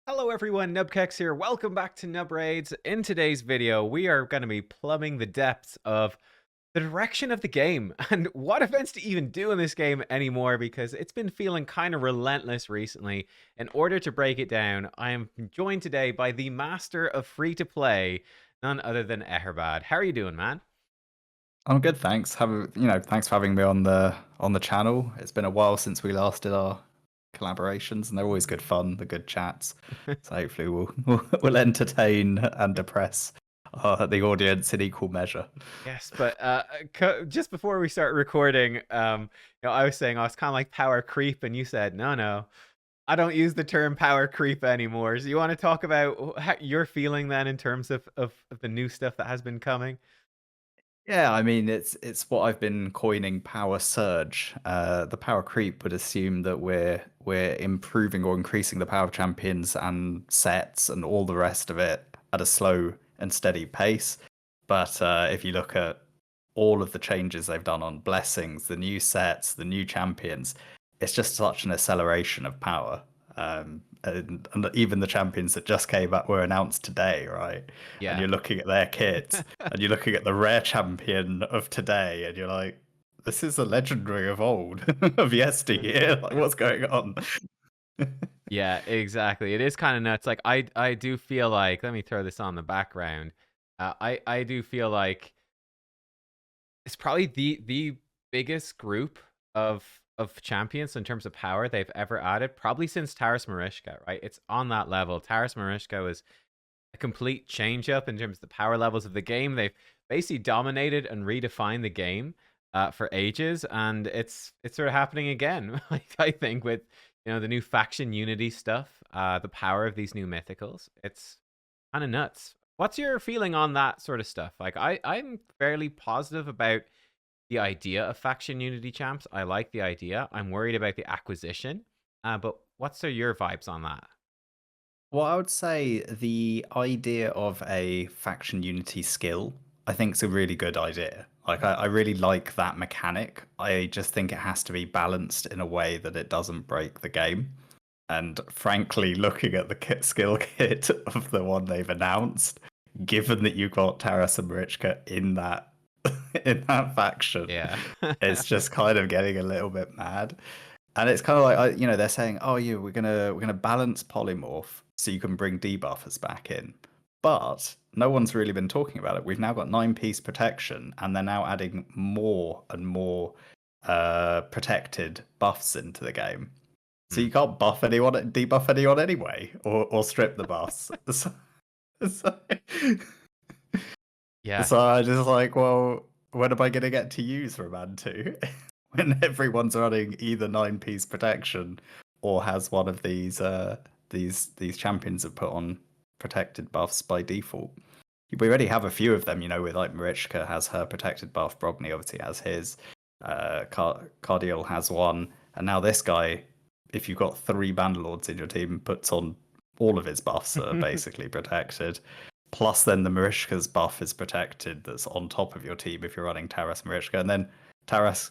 Hello everyone, nubkeks here. Welcome back to Nub Raids. In today's video, we are going to be plumbing the depths of the direction of the game and what events to even do in this game anymore because it's been feeling kind of relentless recently. In order to break it down, I am joined today by the master of free-to-play, none other than Eherbad. How are you doing, man? I'm good, thanks. Thanks for having me on the channel. It's been a while since we last did our collaborations, and they're always good fun, the good chats. So hopefully we'll entertain and depress the audience in equal measure. Yes, but just before we start recording, I was saying I was kind of like power creep, and you said, no, I don't use the term power creep anymore. So you want to talk about how you're feeling then in terms of the new stuff that has been coming? Yeah, I mean it's what I've been coining power surge. The power creep would assume that we're improving or increasing the power of champions and sets and all the rest of it at a slow and steady pace. But if you look at all of the changes they've done on blessings, the new sets, the new champions, it's just such an acceleration of power. And even the champions that just came out were announced today, right? And Yeah. you're looking at their kits, and you're looking at the rare champion of today, and you're like, this is a legendary of old, of yesteryear. Like, what's going on? Yeah, exactly. It is kind of nuts. Like I do feel like, let me throw this on the background. I do feel like it's probably the biggest group of champions in terms of power they've ever added, probably since Taras Marishka, right? It's on that level. Taras Marishka was a complete change up in terms of the power levels of the game. They've basically dominated and redefined the game for ages, and it's sort of happening again. I think with the new faction unity stuff, the power of these new mythicals. It's kind of nuts. What's your feeling on that sort of stuff? Like I'm fairly positive about the idea of faction unity champs. I like the idea. I'm worried about the acquisition. But what's your vibes on that? Well, I would say the idea of a faction unity skill, I think, is a really good idea. Like, I really like that mechanic. I just think it has to be balanced in a way that it doesn't break the game. And frankly, looking at the skill kit of the one they've announced, given that you got Taras and Marichka in that in that faction, Yeah. it's just kind of getting a little bit mad. And it's kind of like they're saying, "Oh, yeah, we're gonna balance polymorph so you can bring debuffers back in," but no one's really been talking about it. We've now got 9-piece protection, and they're now adding more and more protected buffs into the game. So Hmm. you can't buff anyone, debuff anyone anyway, or strip the buffs. So, Yeah. so I just like, well, when am I going to get to use Remand 2? When everyone's running either 9-piece protection or has one of these champions have put on protected buffs by default. We already have a few of them, with like Marichka has her protected buff, Brogni obviously has his, Cardiel has one, and now this guy, if you've got 3 Bannerlords in your team, puts on all of his buffs that are basically protected. Plus, then the Marishka's buff is protected that's on top of your team if you're running Taras Marishka. And then Taras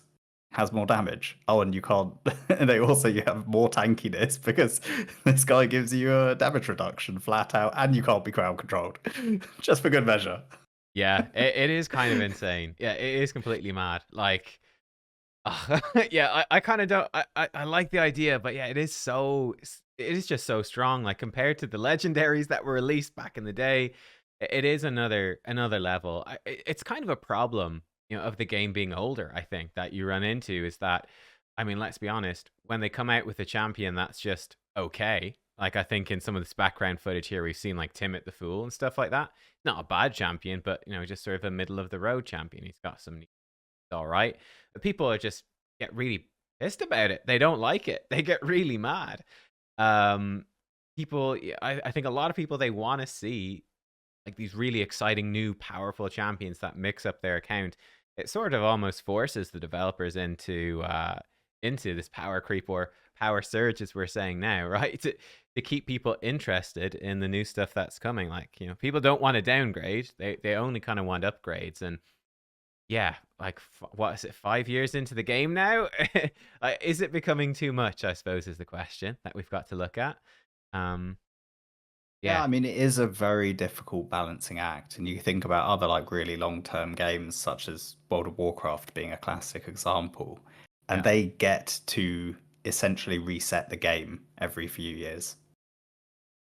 has more damage. Oh, and you can't. And they also, you have more tankiness because this guy gives you a damage reduction flat out and you can't be crowd controlled. Just for good measure. Yeah, it is kind of insane. Yeah, it is completely mad. Like, yeah, I kind of don't. I like the idea, but yeah, it is just so strong. Like compared to the legendaries that were released back in the day, it is another level. It's kind of a problem, of the game being older. I think that you run into is that, I mean, let's be honest, when they come out with a champion that's just okay. Like I think in some of this background footage here, we've seen like Timid the Fool and stuff like that. Not a bad champion, but just sort of a middle of the road champion. He's got some all right. But people are just get really pissed about it. They don't like it. They get really mad. Um, people, yeah, I think a lot of people they want to see like these really exciting new powerful champions that mix up their account. It sort of almost forces the developers into this power creep or power surge, as we're saying now, right? To keep people interested in the new stuff that's coming. Like, people don't want to downgrade. They only kind of want upgrades. And yeah, like what is it? 5 years into the game now, is it becoming too much? I suppose is the question that we've got to look at. Um, Yeah, Yeah, I mean, it is a very difficult balancing act. And you think about other like really long-term games, such as World of Warcraft being a classic example, and yeah, they get to essentially reset the game every few years.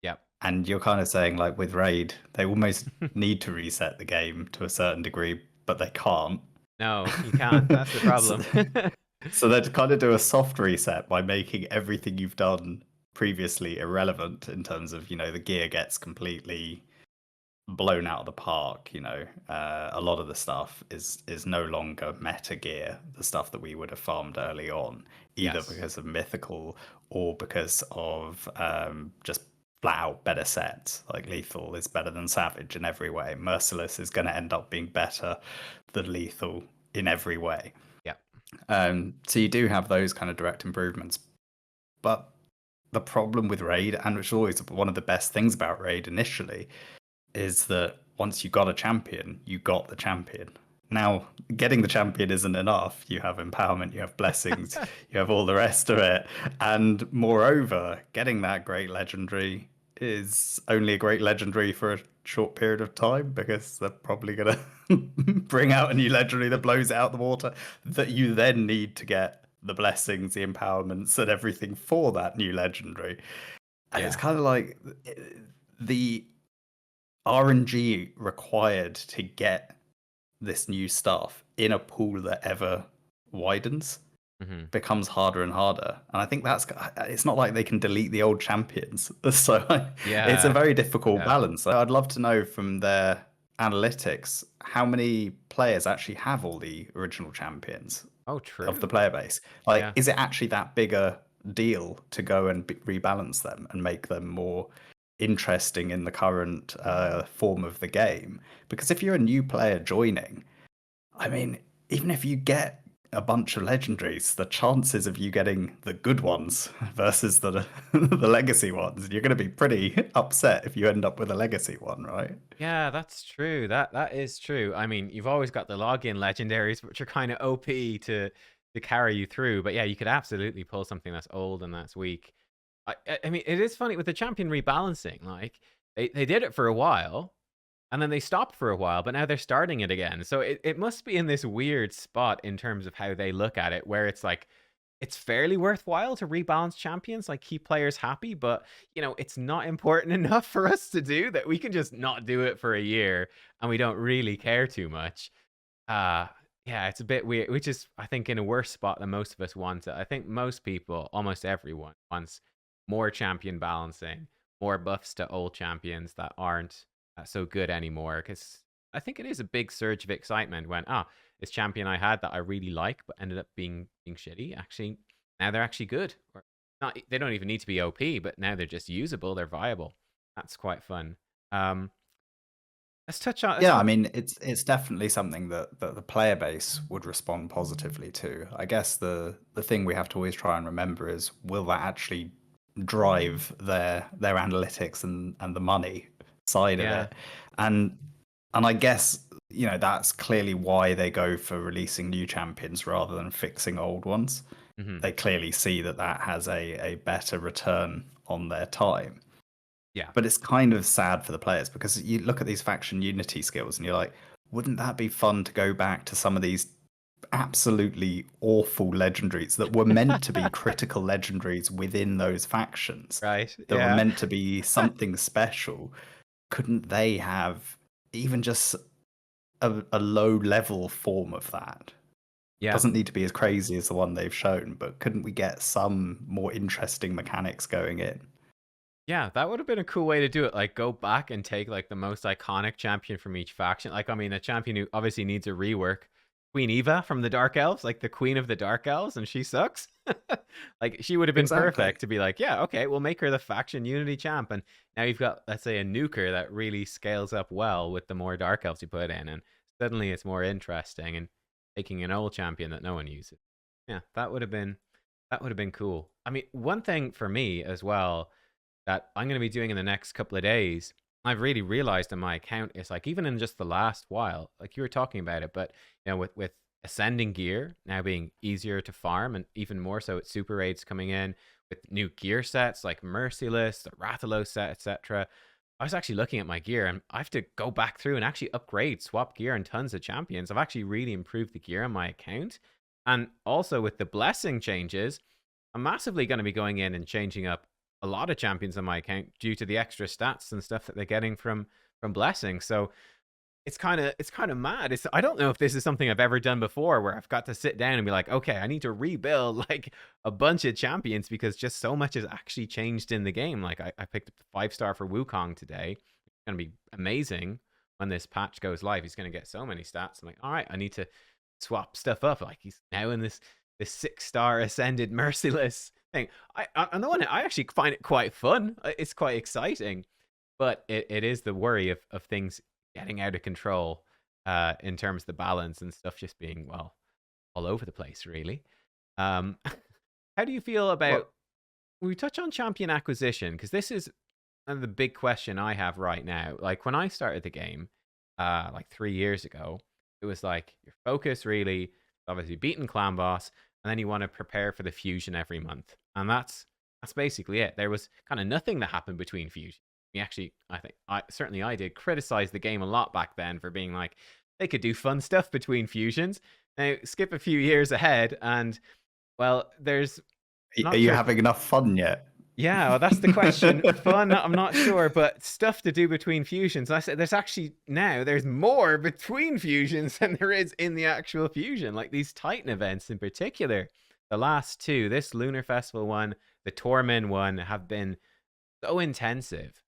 yeah. And you're kind of saying, like with Raid, they almost need to reset the game to a certain degree, but they can't. No, you can't. That's the So, problem. so they'd kind of do a soft reset by making everything you've done previously irrelevant in terms of, the gear gets completely blown out of the park. A lot of the stuff is no longer meta gear, the stuff that we would have farmed early on, either Yes. because of mythical or because of just flat out better sets. Like lethal is better than savage in every way. Merciless is going to end up being better than lethal in every way. Yeah. So you do have those kind of direct improvements, but the problem with Raid, and which is always one of the best things about Raid initially, is that once you got a champion, you got the champion. Now, getting the champion isn't enough. You have empowerment, you have blessings, you have all the rest of it. And moreover, getting that great legendary is only a great legendary for a short period of time because they're probably going to bring out a new legendary that blows it out the water that you then need to get the blessings, the empowerments, and everything for that new legendary. And it's Yeah. kind of like the RNG required to get this new stuff in a pool that ever widens Hmm. becomes harder and harder. And I think it's not like they can delete the old champions. So it's a Yeah. very difficult Yeah. balance. I'd love to know from their analytics how many players actually have all the original champions Oh, of the true. player base. Like, Yeah. is it actually that big a deal to go and rebalance them and make them more interesting in the current form of the game? Because if you're a new player joining, I mean, even if you get a bunch of legendaries, the chances of you getting the good ones versus the the legacy ones, you're going to be pretty upset if you end up with a legacy one, right? Yeah, that's true. That is true. I mean, you've always got the login legendaries, which are kind of OP to carry you through. But yeah, you could absolutely pull something that's old and that's weak. I mean, it is funny with the champion rebalancing. Like they did it for a while, and then they stopped for a while, but now they're starting it again. So it must be in this weird spot in terms of how they look at it, where it's like it's fairly worthwhile to rebalance champions, like keep players happy, but it's not important enough for us to do that we can just not do it for a year and we don't really care too much. Uh yeah, it's a bit weird, which is I think in a worse spot than most of us want it. I think most people, almost everyone, wants more champion balancing, more buffs to old champions that aren't so good anymore. Because I think it is a big surge of excitement when this champion I had that I really like but ended up being shitty. Actually, now they're actually good. Or not, they don't even need to be OP, but now they're just usable. They're viable. That's quite fun. Um, let's touch on. Let's Yeah, I talk. mean, it's definitely something that the player base would respond positively to. I guess the thing we have to always try and remember is, will that actually drive their analytics and the money side of Yeah. it? And and I guess, that's clearly why they go for releasing new champions rather than fixing old ones. Hmm. They clearly see that that has a better return on their time. Yeah. But it's kind of sad for the players because you look at these faction unity skills and you're like, wouldn't that be fun to go back to some of these absolutely awful legendaries that were meant to be critical legendaries within those factions, Right. that were Yeah. meant to be something special? Couldn't they have even just a low level form of that? Yeah. Doesn't need to be as crazy as the one they've shown, but couldn't we get some more interesting mechanics going in? Yeah, that would have been a cool way to do it. Like, go back and take like the most iconic champion from each faction. Like, I mean, a champion who obviously needs a rework. Queen Eva from the Dark Elves, like the queen of the Dark Elves, and she sucks. Like, she would have been Exactly. perfect to be like, yeah, okay, we'll make her the faction unity champ. And now you've got, let's say, a nuker that really scales up well with the more Dark Elves you put in. And suddenly it's more interesting and taking an old champion that no one uses. Yeah, that would have been cool. I mean, one thing for me as well that I'm going to be doing in the next couple of days, I've really realized in my account is like even in just the last while, like you were talking about it, but with ascending gear now being easier to farm and even more so with super raids coming in with new gear sets like Merciless, the Rathalos set, etc. I was actually looking at my gear and I have to go back through and actually upgrade, swap gear and tons of champions. I've actually really improved the gear on my account. And also with the blessing changes, I'm massively going to be going in and changing up a lot of champions on my account due to the extra stats and stuff that they're getting from blessing. So it's kind of mad. I don't know if this is something I've ever done before where I've got to sit down and be like, okay, I need to rebuild like a bunch of champions because just so much has actually changed in the game. Like I picked up the 5-star for Wukong today. It's gonna be amazing when this patch goes live. He's gonna get so many stats. I'm like, all right, I need to swap stuff up. Like he's now in this 6-star ascended merciless thing. On the one hand, I actually find it quite fun. It's quite exciting, but it is the worry of things getting out of control in terms of the balance and stuff just being, well, all over the place, really. How do you feel about, What we touch on champion acquisition, because this is the big question I have right now. Like when I started the game, like 3 years ago, it was like your focus really, obviously beating clan boss, and then you want to prepare for the fusion every month. And that's basically it. There was kind of nothing that happened between fusion. We actually, I think, I did criticize the game a lot back then for being like they could do fun stuff between fusions. Now skip a few years ahead, and well, there's are not you sure. having enough fun yet? Yeah, well, that's the question. Fun, I'm not sure, but stuff to do between fusions. I said there's actually now there's more between fusions than there is in the actual fusion. Like these Titan events in particular, the last two, this Lunar Festival one, the Torment one, have been so intensive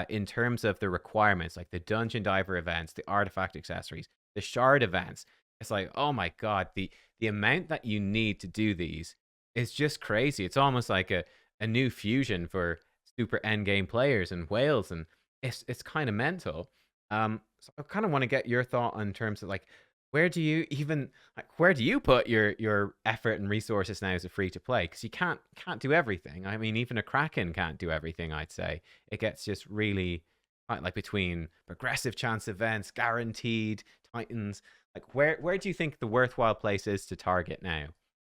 in terms of the requirements, like the Dungeon Diver events, the artifact accessories, the shard events. It's like, oh my god, the amount that you need to do these is just crazy. It's almost like a new fusion for super endgame players and whales, and it's kind of mental. So I kind of want to get your thought on terms of like where do you even like where do you put your effort and resources now as a free to play? Because you can't do everything. I mean, even a Kraken can't do everything. I'd say it gets just really like between progressive chance events, guaranteed Titans. Like where do you think the worthwhile place is to target now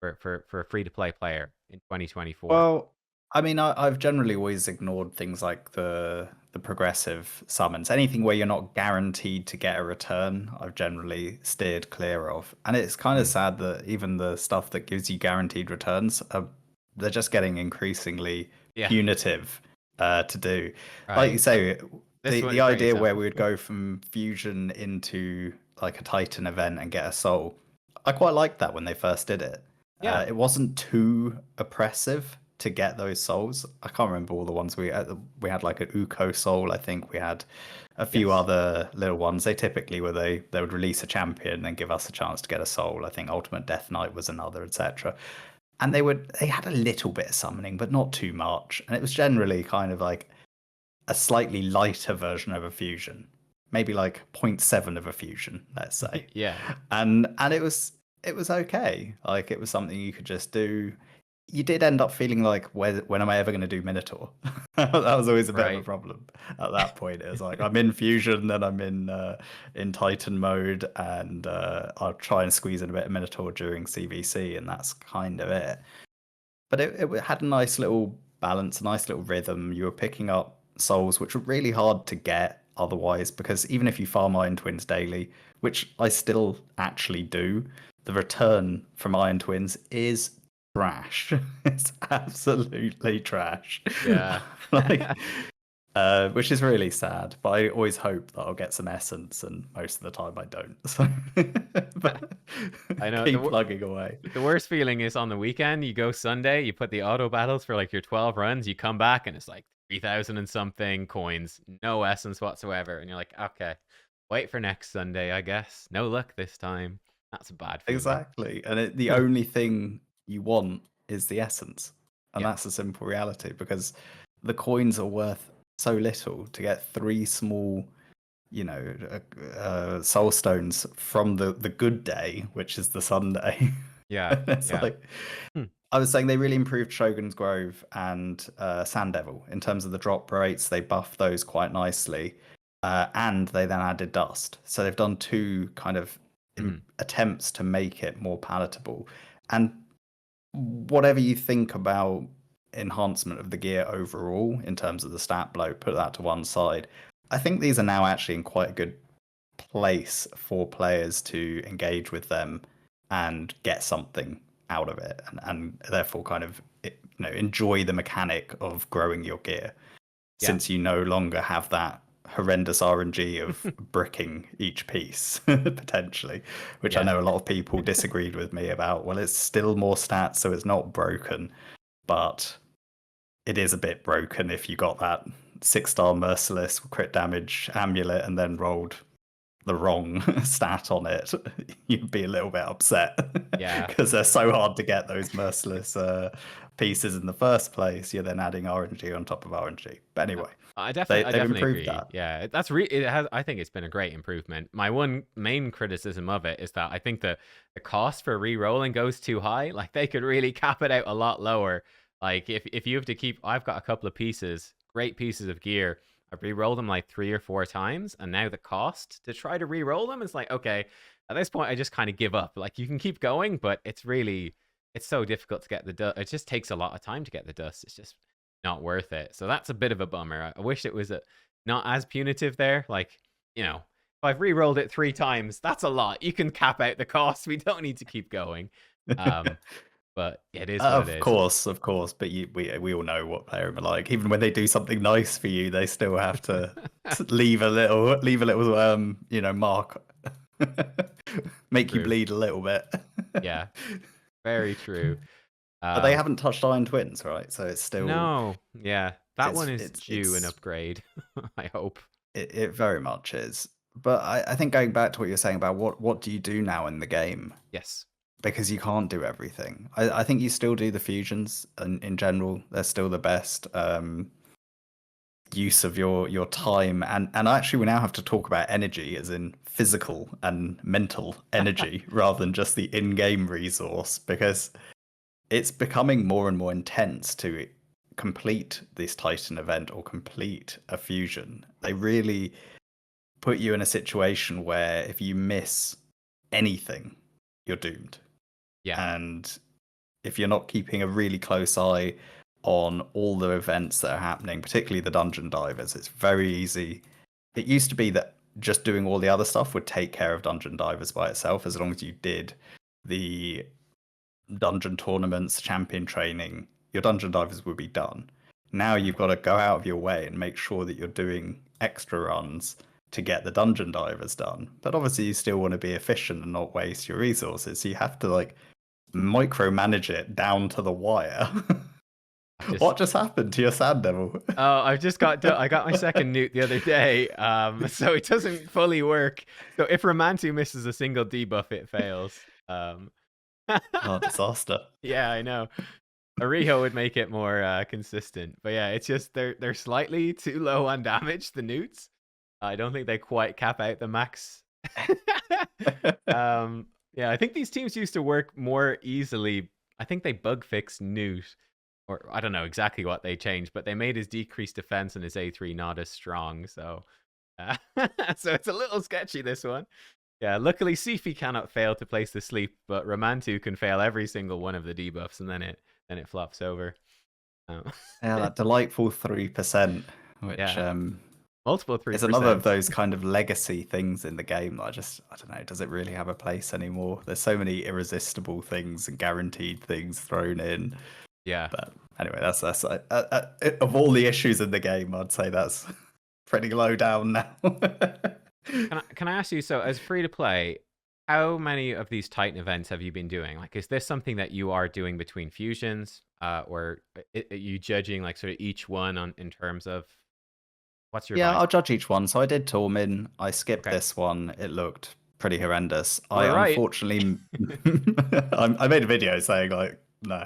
for a free to play player in 2024? Well, I mean, I've generally always ignored things like the progressive summons. Anything where you're not guaranteed to get a return, I've generally steered clear of. And it's kind of Mm. sad that even the stuff that gives you guaranteed returns, they're just getting increasingly Yeah, punitive to do. Like you right. Like say, this the one, great idea where example. we would go from fusion into like a Titan event and get a soul, I quite liked that when they first did it. Yeah. It wasn't too oppressive to get those souls. I can't remember all the ones we had like an Uko soul. I think we had a few Yes. other little ones. They typically were they would release a champion and then give us a chance to get a soul. I think Ultimate Death Knight was another, etc. And they had a little bit of summoning, but not too much. And it was generally kind of like a slightly lighter version of a fusion, maybe like zero point 0.7 of a fusion, let's say. Yeah. And it was okay. Like it was something you could just do. You did end up feeling like, when am I ever going to do Minotaur? That was always a bit of a Right. problem at that point. It was like I'm in fusion, then I'm in Titan mode, and I'll try and squeeze in a bit of Minotaur during CVC, and that's kind of it. But it had a nice little balance, a nice little rhythm. You were picking up souls, which were really hard to get otherwise, because even if you farm Iron Twins daily, which I still actually do, the return from Iron Twins is trash. It's absolutely trash. Yeah. Like, which is really sad. But I always hope that I'll get some essence, and most of the time I don't. So, but I know keep plugging away. the worst feeling is on the weekend. You go Sunday, you put the auto battles for like your 12 runs. You come back and it's like 3,000 and something coins, no essence whatsoever, and you're like, okay, wait for next Sunday, I guess. No luck this time. That's a bad feeling. Exactly. And the only thing you want is the essence. And Yeah. that's a simple reality, because the coins are worth so little to get three small, soul stones from the good day, which is the Sunday. Yeah. It's Yeah. like, Hmm. I was saying they really improved Shogun's Grove and Sand Devil in terms of the drop rates. They buffed those quite nicely. And they then added dust. So they've done two kind of Hmm. attempts to make it more palatable. And whatever you think about enhancement of the gear overall in terms of the stat blow, put that to one side. I think these are now actually in quite a good place for players to engage with them and get something out of it, and therefore kind of enjoy the mechanic of growing your gear, Yeah. since you no longer have that horrendous RNG of bricking each piece potentially, which I Yeah. know a lot of people disagreed with me about. Well, it's still more stats, so it's not broken, but it is a bit broken if you got that 6-star merciless crit damage amulet and then rolled the wrong stat on it. You'd be a little bit upset Yeah. because they're so hard to get, those merciless pieces in the first place. You're then adding RNG on top of RNG. But anyway, I they've definitely improved agree. that. Yeah, that's it has. I think it's been a great improvement. My one main criticism of it is that I think the cost for re-rolling goes too high. Like they could really cap it out a lot lower. Like if you have to keep, I've got a couple of pieces, great pieces of gear. I've re-rolled them like 3 or 4 times, and now the cost to try to re-roll them is like, okay, at this point I just kind of give up. Like you can keep going, but it's so difficult to get the dust. It just takes a lot of time to get the dust. It's just not worth it. So that's a bit of a bummer. I wish it was not as punitive there. Like, if I've re-rolled it 3 times, that's a lot. You can cap out the cost. We don't need to keep going. Um, but it is what it Of is. course, of course. But we all know what player are like. Even when they do something nice for you, they still have to leave a little mark, make you True. bleed a little bit. Yeah, very true. But they Um, haven't touched Iron Twins, right? So it's still no, yeah, that one is due an it's upgrade. I hope. it very much is. But I think going back to what you're saying about what do you do now in the game? Yes. Because you can't do everything. I think you still do the fusions, and in general, they're still the best use of your time. And actually, we now have to talk about energy, as in physical and mental energy, rather than just the in-game resource, because it's becoming more and more intense to complete this Titan event or complete a fusion. They really put you in a situation where if you miss anything, you're doomed. Yeah. And if you're not keeping a really close eye on all the events that are happening, particularly the dungeon divers, it's very easy. It used to be that just doing all the other stuff would take care of dungeon divers by itself, as long as you did the dungeon tournaments, champion training, your dungeon divers would be done. Now you've got to go out of your way and make sure that you're doing extra runs to get the dungeon divers done. But obviously you still want to be efficient and not waste your resources. So you have to micromanage it down to the wire. I've just What just happened to your Sand Devil? Oh, I got my second newt the other day, so it doesn't fully work. So if Romantu misses a single debuff, it fails. Oh, disaster. Yeah, I know. Ariho would make it more consistent, but yeah, it's just they're slightly too low on damage. The newts, I don't think they quite cap out the max. Yeah, I think these teams used to work more easily. I think they bug fixed newt, or I don't know exactly what they changed, but they made his decreased defense and his A3 not as strong. So, so it's a little sketchy, this one. Yeah, luckily Sifi cannot fail to place the sleep, but Romantu can fail every single one of the debuffs, and then it flops over. Um, Yeah, that delightful 3%, which yeah, multiple is another of 3%. those kind of legacy things in the game that I don't know, does it really have a place anymore? There's so many irresistible things and guaranteed things thrown in. Yeah. But anyway, that's of all the issues in the game, I'd say that's pretty low down now. Can I ask you, so as free to play, how many of these Titan events have you been doing? Like, is this something that you are doing between fusions, or are you judging like sort of each one in terms of what's your Yeah, vibe? I'll judge each one. So I did Tormin. I skipped Okay. this one. It looked pretty horrendous. You I were right. unfortunately, I made a video saying like, no,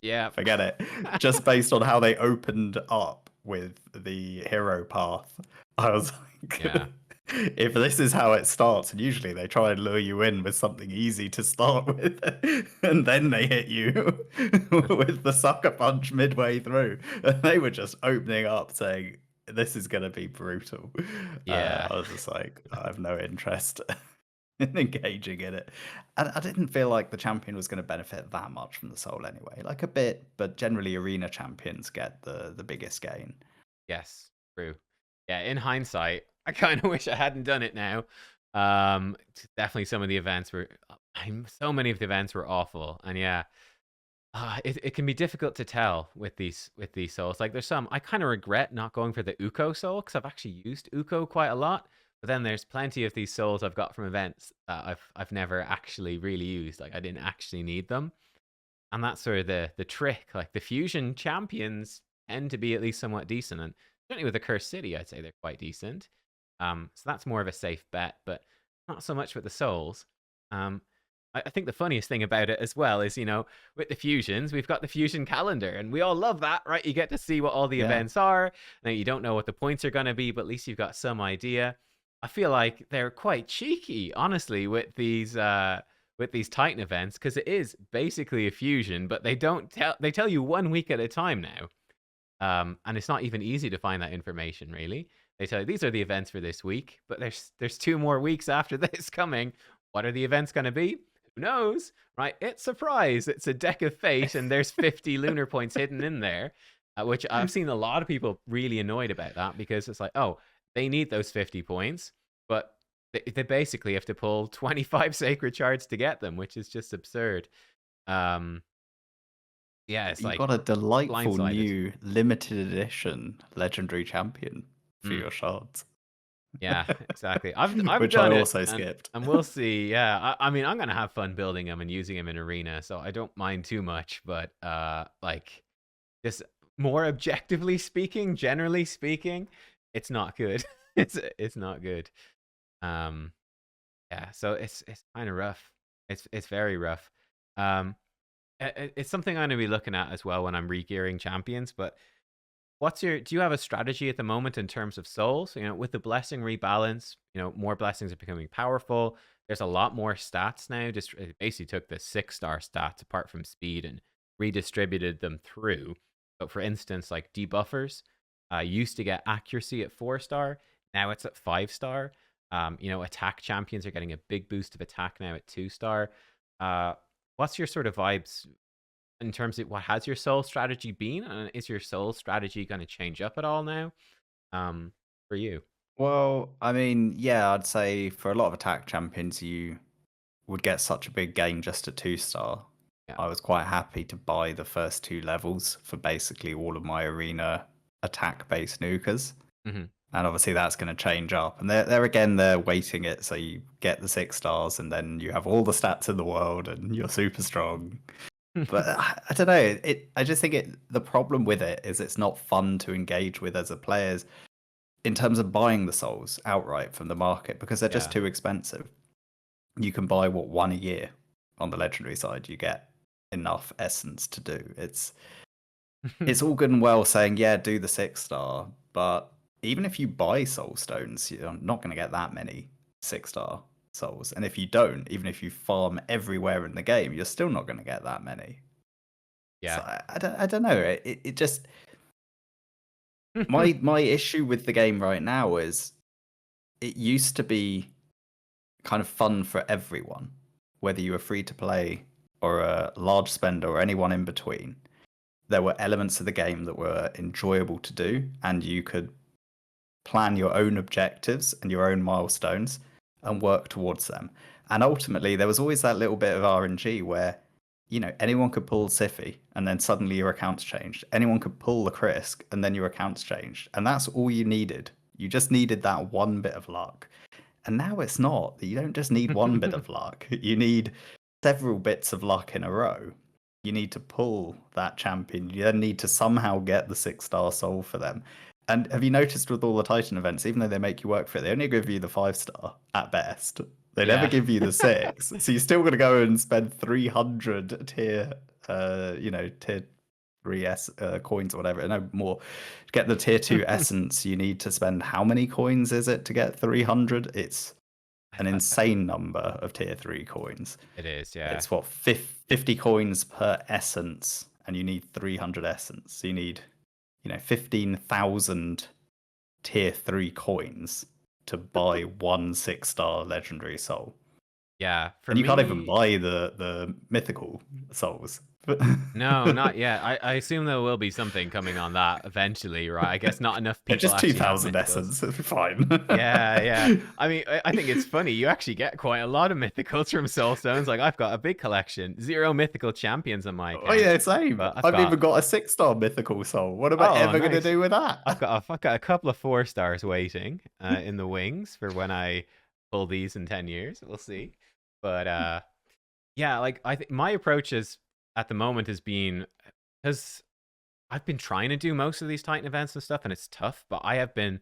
Yeah. forget it. Just based on how they opened up with the hero path, I was like, Yeah. if this is how it starts, and usually they try and lure you in with something easy to start with, and then they hit you with the sucker punch midway through, and they were just opening up saying, this is going to be brutal. Yeah. I was just like, I have no interest. engaging in it. And I didn't feel like the champion was going to benefit that much from the soul anyway. Like a bit, but generally arena champions get the biggest gain. Yes, true. Yeah, in hindsight, I kind of wish I hadn't done it now. Definitely some of the events were, so many of the events were awful, and yeah, it can be difficult to tell with these souls. Like there's some I kind of regret not going for the Uko soul because I've actually used Uko quite a lot. But then there's plenty of these souls I've got from events that I've never actually really used. Like I didn't actually need them. And that's sort of the trick. Like the fusion champions tend to be at least somewhat decent, and certainly with the Cursed City, I'd say they're quite decent. So that's more of a safe bet, but not so much with the souls. Um, I think the funniest thing about it as well is, with the fusions, we've got the fusion calendar, and we all love that, right? You get to see what all the Yeah. events are. Now you don't know what the points are going to be, but at least you've got some idea. I feel like they're quite cheeky, honestly, with these Titan events because it is basically a fusion, but they tell you 1 week at a time now. And it's not even easy to find that information really. They tell you these are the events for this week, but there's 2 more weeks after this coming. What are the events going to be? Who knows, right? It's surprise. It's a deck of fate, and there's 50 lunar points hidden in there, which I've seen a lot of people really annoyed about that because it's like, oh, they need those 50 points, but they basically have to pull 25 sacred shards to get them, which is just absurd. Um, yeah, it's You like got a delightful blindsided. new limited edition legendary champion for Mm. your shards. Yeah, exactly. I've Which I done it, also and skipped. we'll see. Yeah, I mean, I'm gonna have fun building them and using them in arena, so I don't mind too much. But like just more objectively speaking, generally speaking, it's not good. It's not good. Um, yeah, so it's kind of rough. It's very rough. Um, it's something I'm gonna be looking at as well when I'm re-gearing champions, but do you have a strategy at the moment in terms of souls? With the blessing rebalance, more blessings are becoming powerful. There's a lot more stats now. Just it basically took the 6-star stats apart from speed and redistributed them through. So for instance, like debuffers, used to get accuracy at 4-star. Now it's at 5-star. Attack champions are getting a big boost of attack now at 2-star. What's your sort of vibes in terms of what has your soul strategy been? And is your soul strategy going to change up at all now? For you? Well, I mean, yeah, I'd say for a lot of attack champions, you would get such a big gain just at 2-star. Yeah. I was quite happy to buy the first 2 levels for basically all of my arena attack based nukas. Hmm. And obviously that's going to change up. And they're weighting it so you get the 6 stars and then you have all the stats in the world and you're super strong. But I don't know. I just think the problem with it is it's not fun to engage with as a player in terms of buying the souls outright from the market because they're just Yeah. too expensive. You can buy one a year on the legendary side. You get enough essence to do. It's all good and well saying, yeah, do the 6-star, but even if you buy soul stones, you're not going to get that many 6-star souls. And if you don't, even if you farm everywhere in the game, you're still not going to get that many. So Yeah. I don't know. It just my issue with the game right now is it used to be kind of fun for everyone, whether you were free to play or a large spender or anyone in between. There were elements of the game that were enjoyable to do, and you could plan your own objectives and your own milestones and work towards them. And ultimately, there was always that little bit of RNG where, anyone could pull Siffy and then suddenly your account's changed. Anyone could pull the Krisk and then your account's changed. And that's all you needed. You just needed that one bit of luck. And now it's not. You don't just need one bit of luck. You need several bits of luck in a row. You need to pull that champion. You then need to somehow get the 6-star soul for them. And have you noticed with all the Titan events, even though they make you work for it, they only give you the 5-star at best. They never Yeah. give you the 6. So you're still going to go and spend 300 tier 3 coins or whatever. No more. To get the tier 2 essence, you need to spend how many coins is it to get 300? It's an insane number of tier 3 coins. It is, yeah. It's what 50 coins per essence, and you need 300 essence. So you need 15,000 tier 3 coins to buy one 6-star legendary soul. Yeah, for And you can't even me, buy the mythical souls. no, not yet. I assume there will be something coming on that eventually, right? I guess not enough Yeah, people just actually have 2,000 mythicals. essence, it'll be fine. Yeah, yeah. I mean, I think it's funny. You actually get quite a lot of mythicals from Soulstones. Like, I've got a big collection. 0 mythical champions on my Oh account. yeah, same. But I've I've got, even got a 6-star mythical soul. What am I oh, ever gonna nice. do with that? I've got a couple of 4 stars waiting in the wings for when I pull these in 10 years. We'll see. But yeah, like, I think my approach is at the moment has been because I've been trying to do most of these Titan events and stuff, and it's tough. But I have been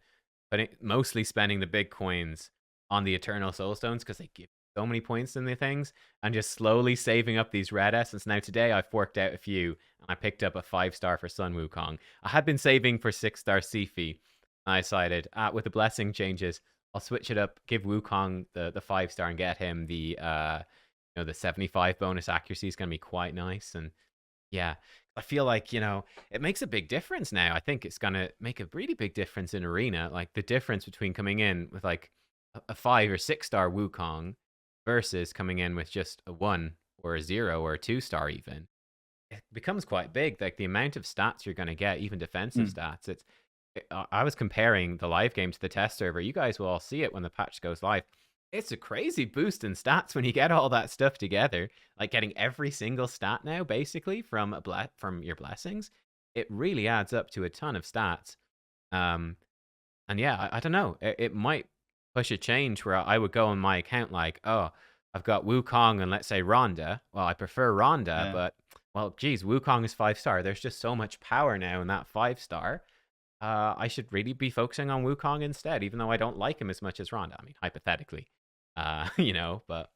mostly spending the big coins on the Eternal Soulstones because they give so many points in the things, and just slowly saving up these red essence. Now today I forked out a few, and I picked up a 5-star for Sun Wukong. I had been saving for 6-star Sifi, and I decided, with the blessing changes, I'll switch it up, give Wukong the 5-star, and get him the the 75 bonus accuracy is gonna be quite nice. And yeah, I feel like, it makes a big difference now. I think it's going to make a really big difference in Arena. Like the difference between coming in with like a 5 or 6-star Wukong versus coming in with just a 1 or a 0 or a 2-star even. It becomes quite big. Like the amount of stats you're going to get, even defensive Hmm. stats. I was comparing the live game to the test server. You guys will all see it when the patch goes live. It's a crazy boost in stats when you get all that stuff together. Like getting every single stat now, basically from from your blessings. It really adds up to a ton of stats. Um, and yeah, I don't know. It might push a change where I would go on my account like, oh, I've got Wukong and let's say Ronda. Well, I prefer Ronda, Yeah. but well, geez, Wukong is 5-star. There's just so much power now in that 5-star. I should really be focusing on Wukong instead, even though I don't like him as much as Ronda. I mean, hypothetically, but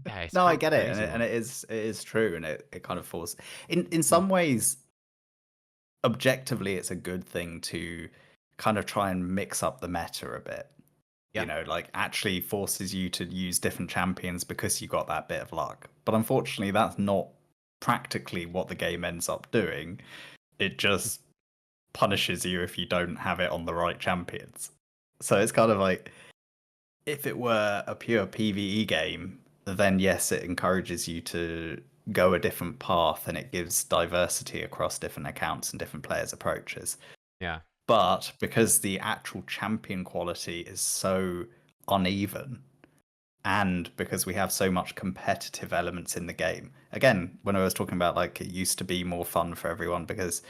yeah, it's No, I kind of a get it, and crazy one. it is true, and it kind of falls in Mm, some ways. Objectively, it's a good thing to kind of try and mix up the meta a bit. yeah. Like actually forces you to use different champions because you got that bit of luck. But unfortunately, that's not practically what the game ends up doing. It just punishes you if you don't have it on the right champions. So it's kind of like if it were a pure PvE game, then yes, it encourages you to go a different path and it gives diversity across different accounts and different players' approaches. Yeah. But because the actual champion quality is so uneven, and because we have so much competitive elements in the game, again, when I was talking about like it used to be more fun for everyone because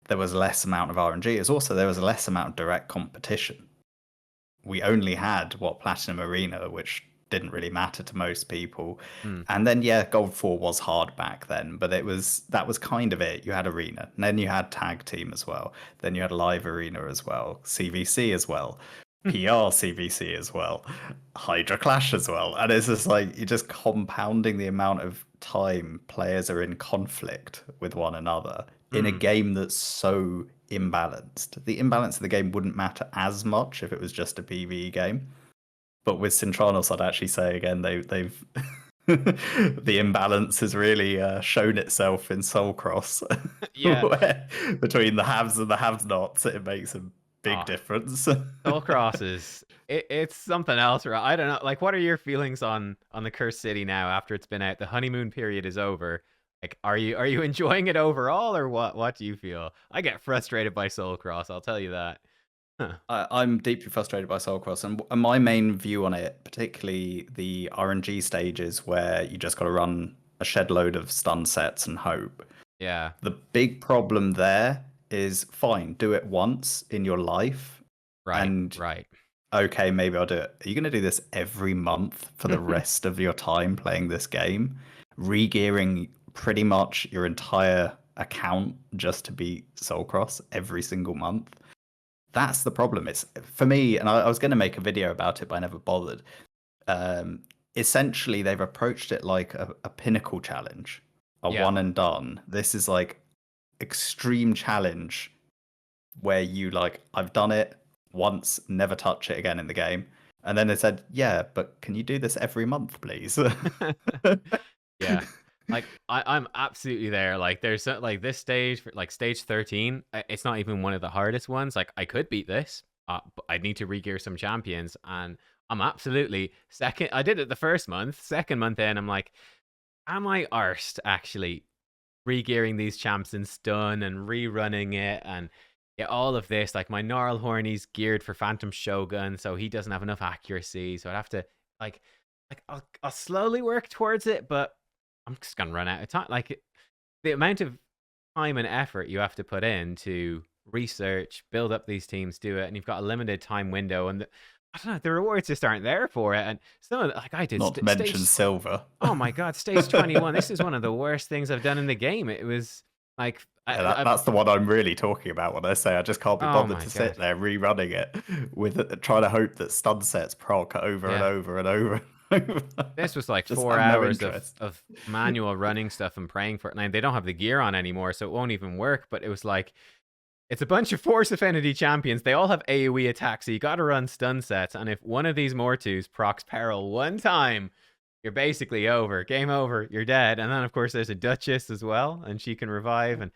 there was less amount of RNG, is also there was a less amount of direct competition. We only had Platinum Arena, which didn't really matter to most people. Mm, And then yeah, Gold 4 was hard back then, but that was kind of it. You had Arena, and then you had Tag Team as well. Then you had Live Arena as well, CVC as well, PR CVC as well, Hydra Clash as well. And it's just like you're just compounding the amount of time players are in conflict with one another in a mm. game that's so imbalanced. The imbalance of the game wouldn't matter as much if it was just a PvE game. But with Centranos, I'd actually say again they've the imbalance has really shown itself in Soul Cross, Yeah. where between the haves and the have-nots, it makes a big Oh, difference. Soulcross is it's something else, right? I don't know. Like, what are your feelings on the Cursed City now after it's been out? The honeymoon period is over. Like, are you enjoying it overall, or what? What do you feel? I get frustrated by Soulcross. I'll tell you that. Huh. I'm deeply frustrated by Soul Cross, and my main view on it, particularly the RNG stages where you just got to run a shed load of stun sets and hope. Yeah. The big problem there is fine, do it once in your life, Right. and Right. okay, maybe I'll do it. Are you going to do this every month for the rest of your time playing this game? Regearing pretty much your entire account just to beat Soul Cross every single month? That's the problem. It's for me, and I was going to make a video about it, but I never bothered. Um, Essentially, they've approached it like a pinnacle challenge, a Yeah. one and done. This is like extreme challenge where you like, I've done it once, never touch it again in the game. And then they said, yeah, but can you do this every month, please? Yeah. Like I'm absolutely there. Like there's like this stage, like stage 13. It's not even one of the hardest ones. Like I could beat this. I need to regear some champions, and I'm absolutely second. I did it the first month. Second month in, I'm like, am I arsed actually regearing these champs in stun and rerunning it and yeah, all of this. Like my Gnarl Horny's geared for Phantom Shogun, so he doesn't have enough accuracy. So I'd have to like I'll slowly work towards it, but I'm just gonna run out of time. Like the amount of time and effort you have to put in to research, build up these teams, do it, and you've got a limited time window, and I don't know, the rewards just aren't there for it. And some of like I did Not to mention stage. silver. Oh my god, stage 21. This is one of the worst things I've done in the game. It was like Yeah, that's the one I'm really talking about when I say I just can't be oh bothered my to god. sit there rerunning it with trying to hope that stun sets proc over and Yeah. over and over and over. This was like Just 4 have no hours interest. of manual running stuff and praying for it. And they don't have the gear on anymore, so it won't even work. But it was like it's a bunch of Force Affinity champions. They all have AoE attacks, so you gotta run stun sets. And if one of these Mortus procs Peril one time, you're basically over. Game over. You're dead. And then of course there's a Duchess as well, and she can revive. And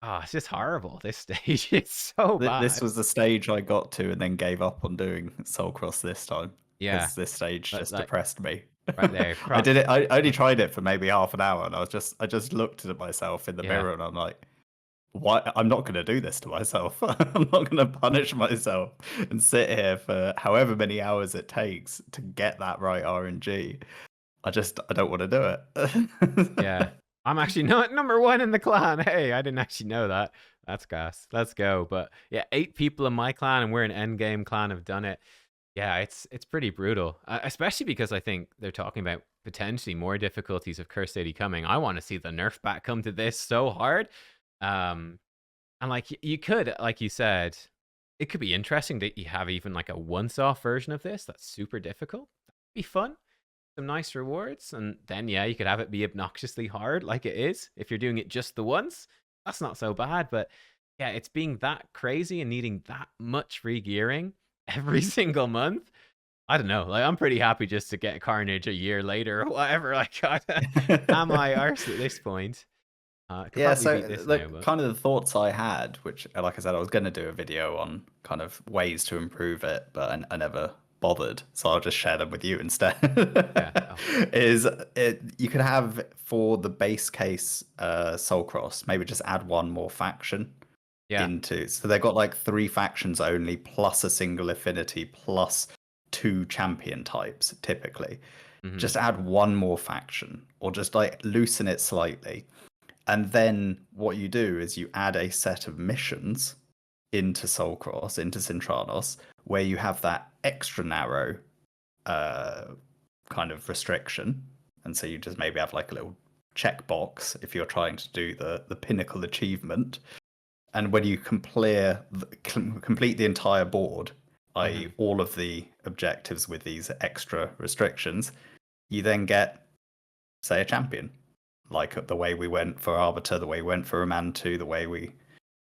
it's just horrible. This stage, it's so This bad. was the stage I got to and then gave up on doing Soul Cross this time Yeah, because this stage but just like depressed me. right there, I did it. I only tried it for maybe half an hour, and I just looked at myself in the yeah, mirror, and I'm like, "Why? I'm not going to do this to myself. I'm not going to punish myself and sit here for however many hours it takes to get that right RNG. I don't want to do yeah. it." I'm actually not number one in the clan. Hey, I didn't actually know that. That's gas. Let's go. But yeah, 8 people in my clan, and we're an endgame clan, have done it. Yeah, it's pretty brutal, especially because I think they're talking about potentially more difficulties of Cursed City coming. I want to see the nerf back come to this so hard. Um, and like you could, like you said, it could be interesting that you have even like a once-off version of this that's super difficult. That'd be fun. Some nice rewards, and then yeah, you could have it be obnoxiously hard, like it is. If you're doing it just the once, that's not so bad. But yeah, it's being that crazy and needing that much regearing every single month. I don't know. Like I'm pretty happy just to get Carnage a year later or whatever. Like, am I arse at this point? I could Yeah, probably so beat this the now, but kind of the thoughts I had, which, like I said, I was going to do a video on kind of ways to improve it, but I never bothered, so I'll just share them with you instead. yeah. Oh, Is it you could have for the base case Soul Cross, maybe just add one more faction yeah. into. So they've got like 3 factions only, plus a single affinity, plus 2 champion types typically. Hmm. Just add one more faction, or just like loosen it slightly. And then what you do is you add a set of missions into Soul Cross, into Sintranos, where you have that extra narrow kind of restriction. And so you just maybe have like a little checkbox if you're trying to do the pinnacle achievement. And when you complete the entire board, i.e., all of the objectives with these extra restrictions, you then get, say, a champion. Like the way we went for Arbiter, the way we went for Remand 2, the way we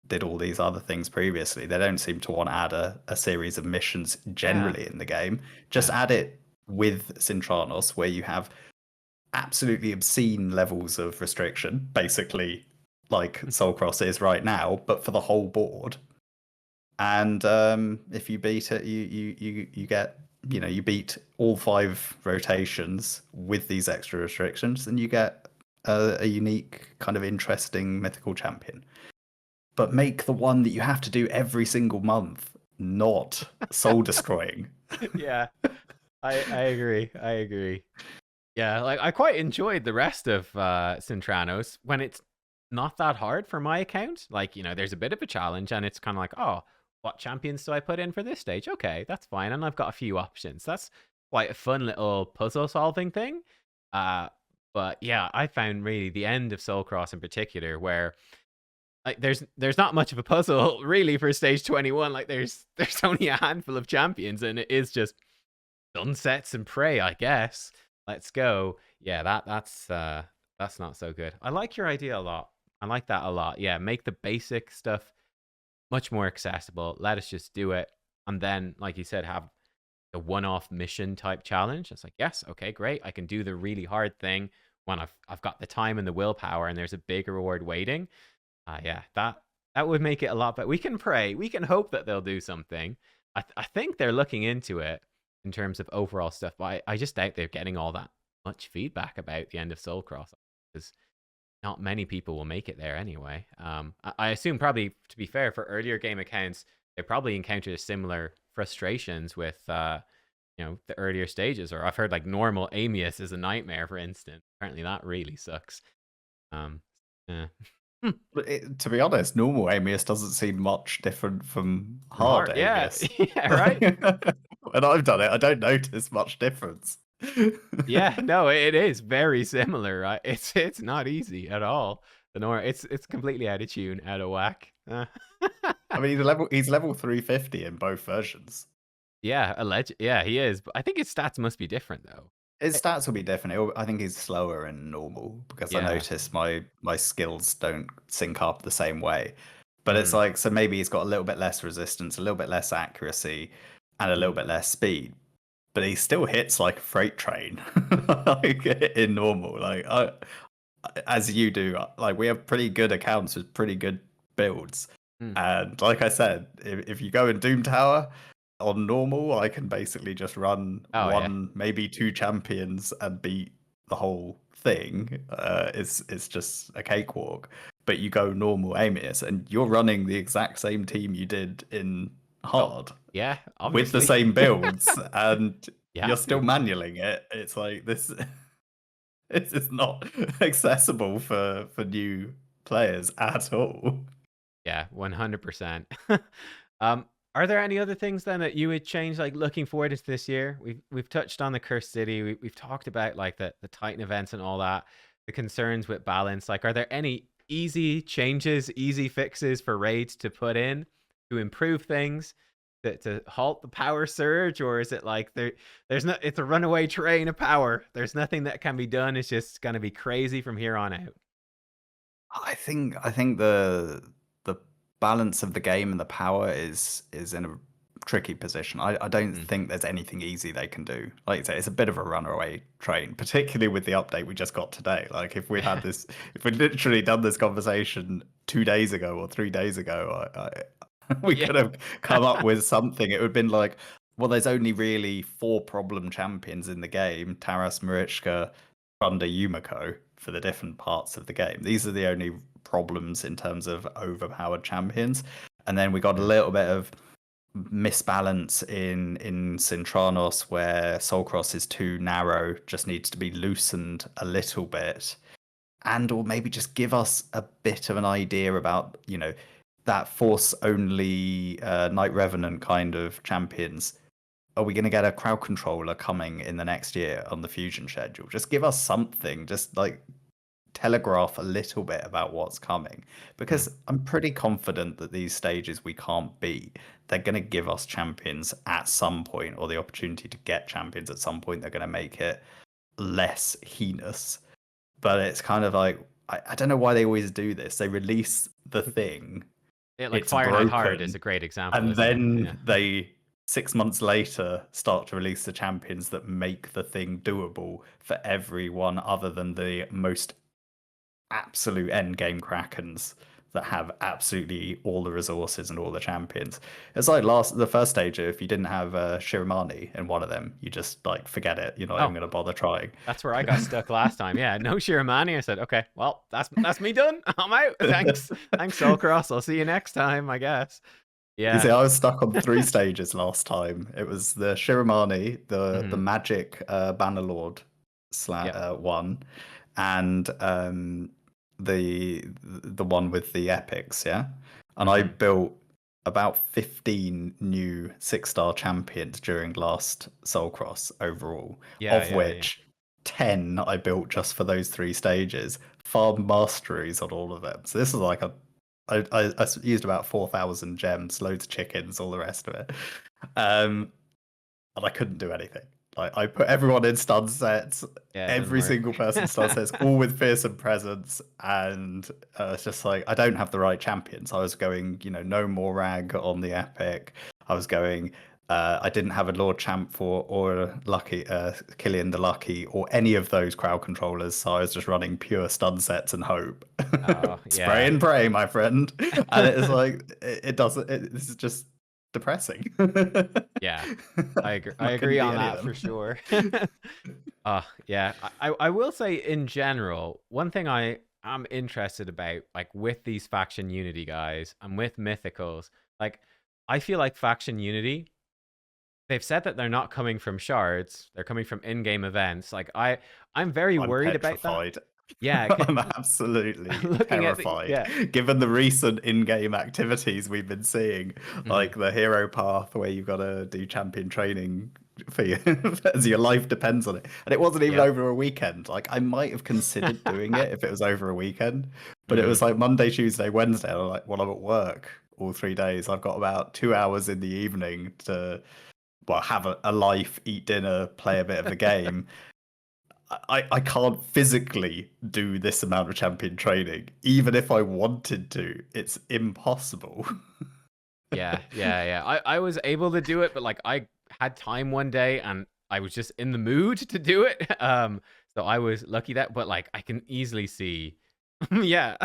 did all these other things previously. They don't seem to want to add a series of missions Yeah. generally in the game. Just Yeah. add it with Sintranos, where you have absolutely obscene levels of restriction, basically like Soul Cross is right now, but for the whole board. And if you beat it, you get, you beat all 5 rotations with these extra restrictions, and you get a unique kind of interesting mythical champion. But make the one that you have to do every single month not soul destroying. Yeah. I agree. I agree. Yeah, like I quite enjoyed the rest of Sintranos when it's not that hard for my account. Like, there's a bit of a challenge and it's kind of like, oh, what champions do I put in for this stage? Okay, that's fine. And I've got a few options. That's quite a fun little puzzle solving thing. But yeah, I found really the end of Soul Cross in particular where like there's not much of a puzzle really for stage 21. Like there's only a handful of champions and it is just sunsets and pray, I guess. Let's go. Yeah, that's not so good. I like your idea a lot. I like that a lot. Yeah, make the basic stuff much more accessible. Let us just do it. And then, like you said, have a one-off mission type challenge. It's like, yes, okay, great. I can do the really hard thing when I've got the time and the willpower and there's a big reward waiting. Yeah, that would make it a lot better. We can pray. We can hope that they'll do something. I think they're looking into it in terms of overall stuff, but I just doubt they're getting all that much feedback about the end of Soulcross because not many people will make it there anyway. I assume probably to be fair for earlier game accounts, they probably encountered similar frustrations with the earlier stages. Or I've heard like normal Amius is a nightmare, for instance. Apparently that really sucks. Um, yeah. But to be honest, normal Amius doesn't seem much different from From hard heart, yeah, Amius. yeah, right. When I've done it, I don't notice much difference. Yeah, no, it is very similar, right? It's not easy at all. The Nora, it's completely out of tune, out of whack. I mean, he's level 350 in both versions. Yeah, yeah, he is. But I think his stats must be different though. His stats will be different. I think he's slower in normal because I Yeah. notice my skills don't sync up the same way. But it's Mm, like, so maybe he's got a little bit less resistance, a little bit less accuracy, and a little mm, bit less speed. But he still hits like a freight train, like in normal. Like as you do, like we have pretty good accounts with pretty good builds. mm. And like I said, if you go in Doom Tower on normal, I can basically just run Oh yeah. one, maybe two champions and beat the whole thing. It's just a cakewalk. But you go normal Amius, and you're running the exact same team you did in Oh hard yeah, with the obviously. same builds, and You you're have still to. manualing it. It's like this. This is not accessible for new players at all. Yeah, 100%. Um, are there any other things then that you would change, like looking forward into this year? We've touched on the Cursed City. We've talked about like the Titan events and all that, the concerns with balance. Like, are there any easy changes, easy fixes for raids to put in to improve things, to halt the power surge, or is it like there's no it's a runaway train of power. There's nothing that can be done. It's just gonna be crazy from here on out. I think the balance of the game and the power is in a tricky position. I don't Mm, think there's anything easy they can do. Like you say, it's a bit of a runaway train, particularly with the update we just got today. Like if we'd literally done this conversation 2 days ago or 3 days ago, we yeah. could have come up with something. It would have been like, well, there's only really four problem champions in the game: Taras, Marichka, Thunder, Yumiko for the different parts of the game. These are the only problems in terms of overpowered champions. And then we got a Mm, little bit of misbalance in Sintranos where Soulcross is too narrow, just needs to be loosened a little bit. And or maybe just give us a bit of an idea about, that force only Night Revenant kind of champions. Are we going to get a crowd controller coming in the next year on the fusion schedule? Just give us something, just like telegraph a little bit about what's coming, mm, because I'm pretty confident that these stages we can't beat. They're going to give us champions at some point, or the opportunity to get champions at some point. They're going to make it less heinous. But it's kind of like, I don't know why they always do this. They release the mm. thing, Yeah, like it's Fire Night Hard is broken, a great example, and isn't it? Yeah. then they 6 months later start to release the champions that make the thing doable for everyone other than the most absolute end game krakens that have absolutely all the resources and all the champions. It's like the first stage. If you didn't have Shiramani in one of them, you just like forget it. You're not even Oh, going to bother trying. that's where I got stuck last time. Yeah, no Shiramani. I said, okay, well, that's me done. I'm out. Thanks, thanks, Soulcross. I'll see you next time, I guess. You Yeah. see, I was stuck on three stages last time. It was the Shiramani, the Hmm. magic Bannerlord Yep. one, and the one with the epics, yeah. And I Hmm. built about 15 new 6-star champions during last Soulcross overall, Yeah, of yeah, yeah. which 10 I built just for those three stages. Farm masteries on all of them. So this is like I used about 4,000 gems, loads of chickens, all the rest of it. And I couldn't do anything. Like I put everyone in stun sets, Yeah, it doesn't every work. single person stun sets, all with fearsome presence, and it's just like I don't have the right champions. I was going, no more rag on the epic. I was going. I didn't have a Lord Champ for or Lucky Killian the Lucky or any of those crowd controllers, so I was just running pure stun sets and hope. Oh, Spray yeah. and pray, my friend. And it's like it doesn't. This is just depressing. Yeah, I agree. I I couldn't agree be on any of that for them. sure. Yeah. I will say in general, one thing I'm interested about, like with these faction unity guys and with mythicals, like I feel like faction unity, they've said that they're not coming from shards, they're coming from in-game events. Like I'm very I'm worried about that. petrified. Yeah, I'm absolutely looking at the terrified. yeah. Given the recent in-game activities we've been seeing, Mhm. like the hero path where you've got to do champion training for you as your life depends on it. And it wasn't even Yep. over a weekend. Like I might have considered doing it if it was over a weekend, but it Mhm. was like Monday, Tuesday, Wednesday. And I'm like, well, I'm at work all 3 days. I've got about 2 hours in the evening to have a life, eat dinner, play a bit of the game. I can't physically do this amount of champion training. Even if I wanted to, it's impossible. Yeah. I was able to do it, but like I had time one day and I was just in the mood to do it. So I was lucky that, but like I can easily see, yeah,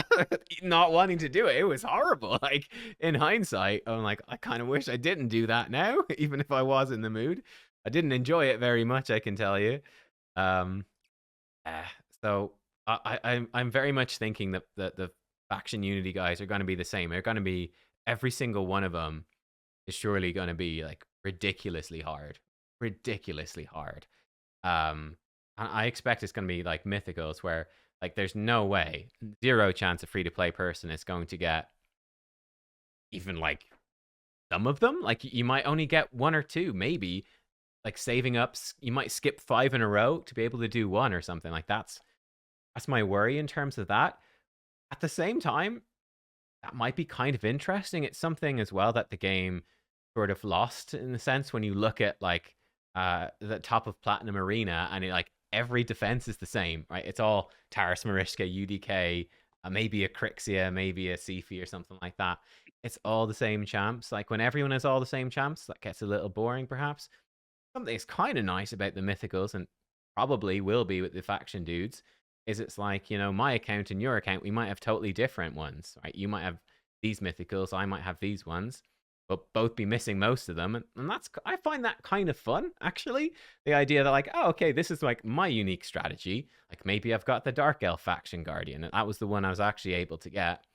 not wanting to do it. It was horrible. Like in hindsight, I'm like, I kind of wish I didn't do that now, even if I was in the mood. I didn't enjoy it very much, I can tell you. Um, eh, so I'm very much thinking that the faction unity guys are going to be the same. They're going to be every single one of them is surely going to be like ridiculously hard, ridiculously hard. And I expect it's going to be like mythicals where like there's no way, zero chance a free to play person is going to get even like some of them. Like you might only get one or two, maybe like saving up. You might skip 5 in a row to be able to do one or something like that's my worry in terms of that. At the same time, that might be kind of interesting. It's something as well that the game sort of lost in the sense when you look at like the top of Platinum Arena and like every defense is the same, right? It's all Taras Mariska, UDK, maybe a Crixia, maybe a Sifi or something like that. It's all the same champs. Like when everyone has all the same champs, that gets a little boring perhaps. Something that's kind of nice about the mythicals and probably will be with the faction dudes is it's like, my account and your account, we might have totally different ones, right? You might have these mythicals, I might have these ones, but both be missing most of them. And that's, I find that kind of fun, actually. The idea that, like, oh, okay, this is like my unique strategy. Like maybe I've got the Dark Elf faction guardian, and that was the one I was actually able to get.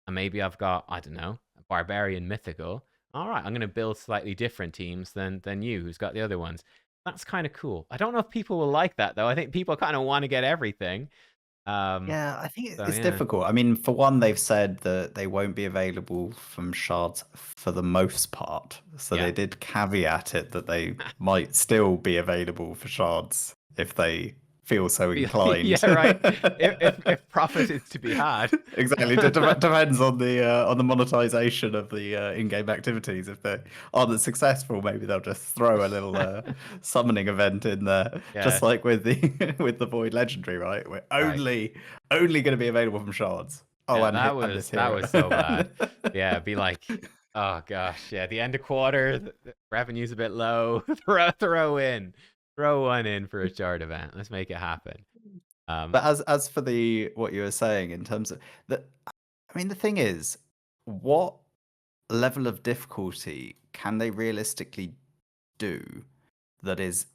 And maybe I've got, I don't know, a barbarian mythical. All right, I'm going to build slightly different teams than you, who's got the other ones. That's kind of cool. I don't know if people will like that though. I think people kind of want to get everything. Yeah, I think So it's yeah. difficult. I mean, for one, they've said that they won't be available from shards for the most part. So Yeah. they did caveat it that they might still be available for shards if they feel so inclined. Yeah, right. If profit is to be had. Exactly. Depends on the monetization of the in-game activities. If they aren't successful, maybe they'll just throw a little summoning event in there, just Yeah, like with the with the Void Legendary, right? We're right. only going to be available from shards. Oh, Yeah, and this that hero. was so bad. Yeah, be like, oh gosh, yeah, the end of quarter, the revenue's a bit low. Throw one in for a chart event. Let's make it happen. But as for the what you were saying in terms of the, I mean, the thing is, what level of difficulty can they realistically do that is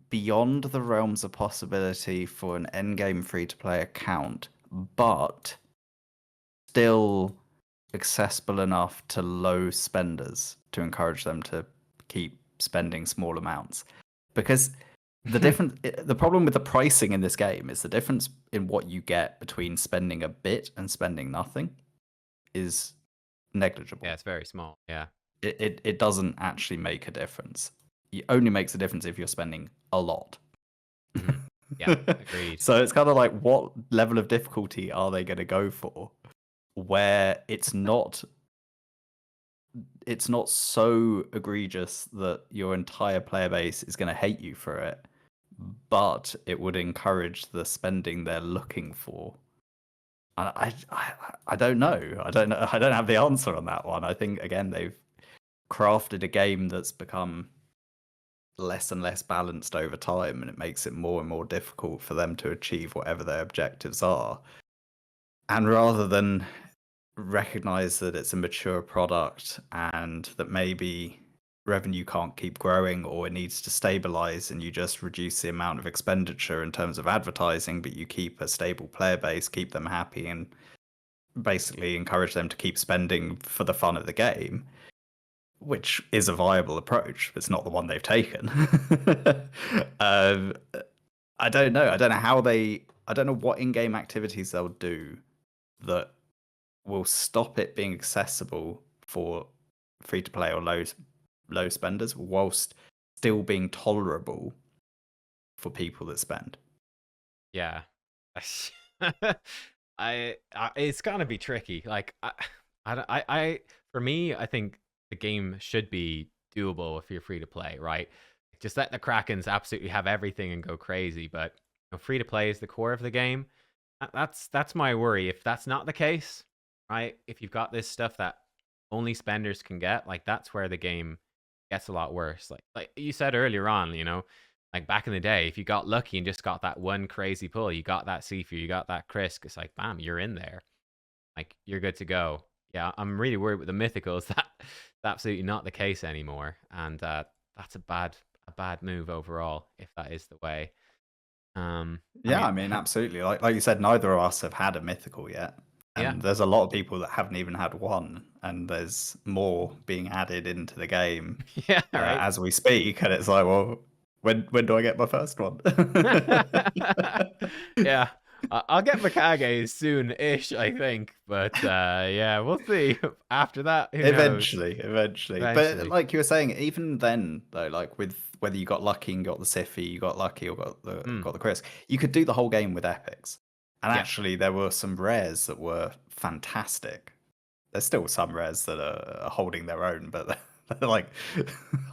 beyond the realms of possibility for an endgame free to play account, but still accessible enough to low spenders to encourage them to keep spending small amounts? Because the problem with the pricing in this game is the difference in what you get between spending a bit and spending nothing is Yeah, negligible. it's very small. Yeah. It doesn't actually make a difference. It only makes a difference if you're spending a lot. Mhm. Yeah, agreed. So it's kind of like, what level of difficulty are they going to go for where it's not so egregious that your entire player base is going to hate you for it, but it would encourage the spending they're looking for. I don't know. I don't know. I don't have the answer on that one. I think again they've crafted a game that's become less and less balanced over time, and it makes it more and more difficult for them to achieve whatever their objectives are. And rather than recognize that it's a mature product and that maybe revenue can't keep growing or it needs to stabilize, and you just reduce the amount of expenditure in terms of advertising, but you keep a stable player base, keep them happy, and basically encourage them to keep spending for the fun of the game, which is a viable approach. It's not the one they've taken. um, I don't know. I don't know how they. I don't know what in-game activities they'll do that will stop it being accessible for free to play or low spenders, whilst still being tolerable for people that spend. Yeah. It's gonna be tricky. Like for me, I think the game should be doable if you're free to play, right? Just let the Krakens absolutely have everything and go crazy, but free to play is the core of the game. That's my worry. If that's not the case, right? If you've got this stuff that only spenders can get, like that's where the game gets a lot worse. Like you said earlier on, like back in the day, if you got lucky and just got that one crazy pull, you got that Sifu, you got that Krisk, it's like bam, you're in there. Like you're good to go. Yeah, I'm really worried with the mythicals. That's absolutely not the case anymore, and that's a bad move overall if that is the way. I Yeah, mean, I mean, absolutely. Like you said, neither of us have had a mythical yet, yeah, and there's a lot of people that haven't even had one, and there's more being added into the game yeah, right. as we speak. And it's like, well, when do I get my first one? Yeah, I'll get Mikage soon-ish, I think. But yeah, we'll see. After that, who knows? Eventually. But Eventually. like you were saying, even then though, like with whether you got lucky and got the Siffy, you got lucky or Mm, got the Chris, you could do the whole game with epics. And yeah. actually there were some rares that were fantastic. There's still some rares that are holding their own, but they're like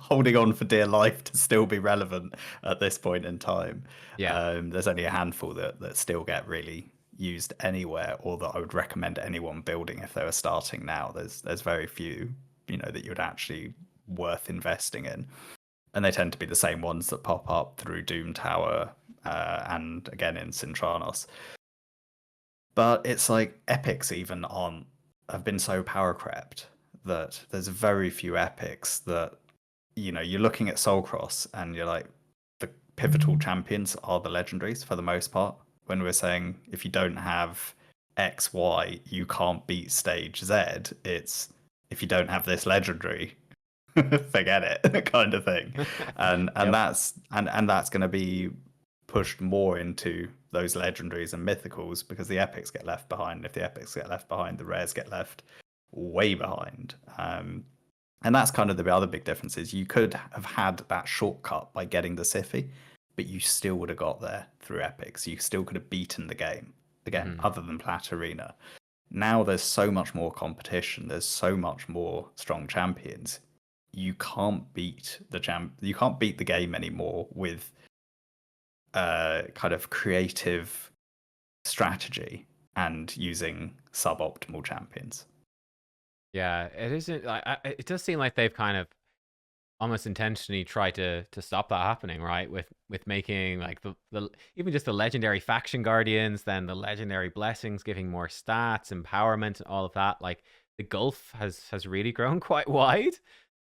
holding on for dear life to still be relevant at this point in time. Yeah. There's only a handful that still get really used anywhere, or that I would recommend anyone building if they were starting now. There's very few, that you would actually worth investing in, and they tend to be the same ones that pop up through Doom Tower and again in Sintranos. But it's like epics even aren't have been so power crept that there's very few epics that you're looking at Soulcross and you're like, the pivotal champions are the legendaries for the most part. When we're saying if you don't have X, Y, you can't beat stage Z, it's if you don't have this legendary, forget it, kind of thing. And Yep. that's going to be pushed more into those legendaries and mythicals because the epics get left behind. If the epics get left behind, the rares get left way behind. And that's kind of the other big difference is you could have had that shortcut by getting the Siffy, but you still would have got there through epics. You still could have beaten the game again, Mhm. other than Plat Arena. Now there's so much more competition. There's so much more strong champions. You can't beat You can't beat the game anymore with kind of creative strategy and using suboptimal champions. Yeah, it isn't. It does seem like they've kind of almost intentionally tried to stop that happening, right? With making like the even just the legendary faction guardians, then the legendary blessings giving more stats, empowerment, and all of that. Like the gulf has really grown quite wide.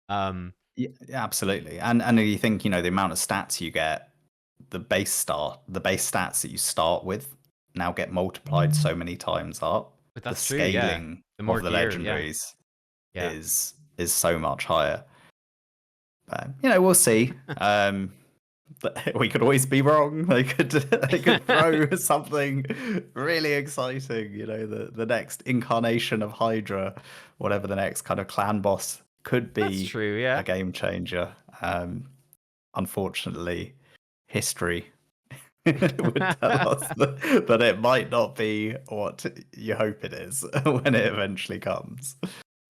Um, Yeah, absolutely. And you think, the amount of stats you get, the base stats that you start with now get multiplied so many times up. but The that's true. Yeah, scaling the more of the gear. Yeah, legendaries yeah. is so much higher. But we'll see. But we could always be wrong. They could throw something really exciting. The next incarnation of Hydra, whatever the next kind of clan boss could That's be, true. a Yeah. game changer. Unfortunately, history would tell us that it might not be what you hope it is when it eventually comes.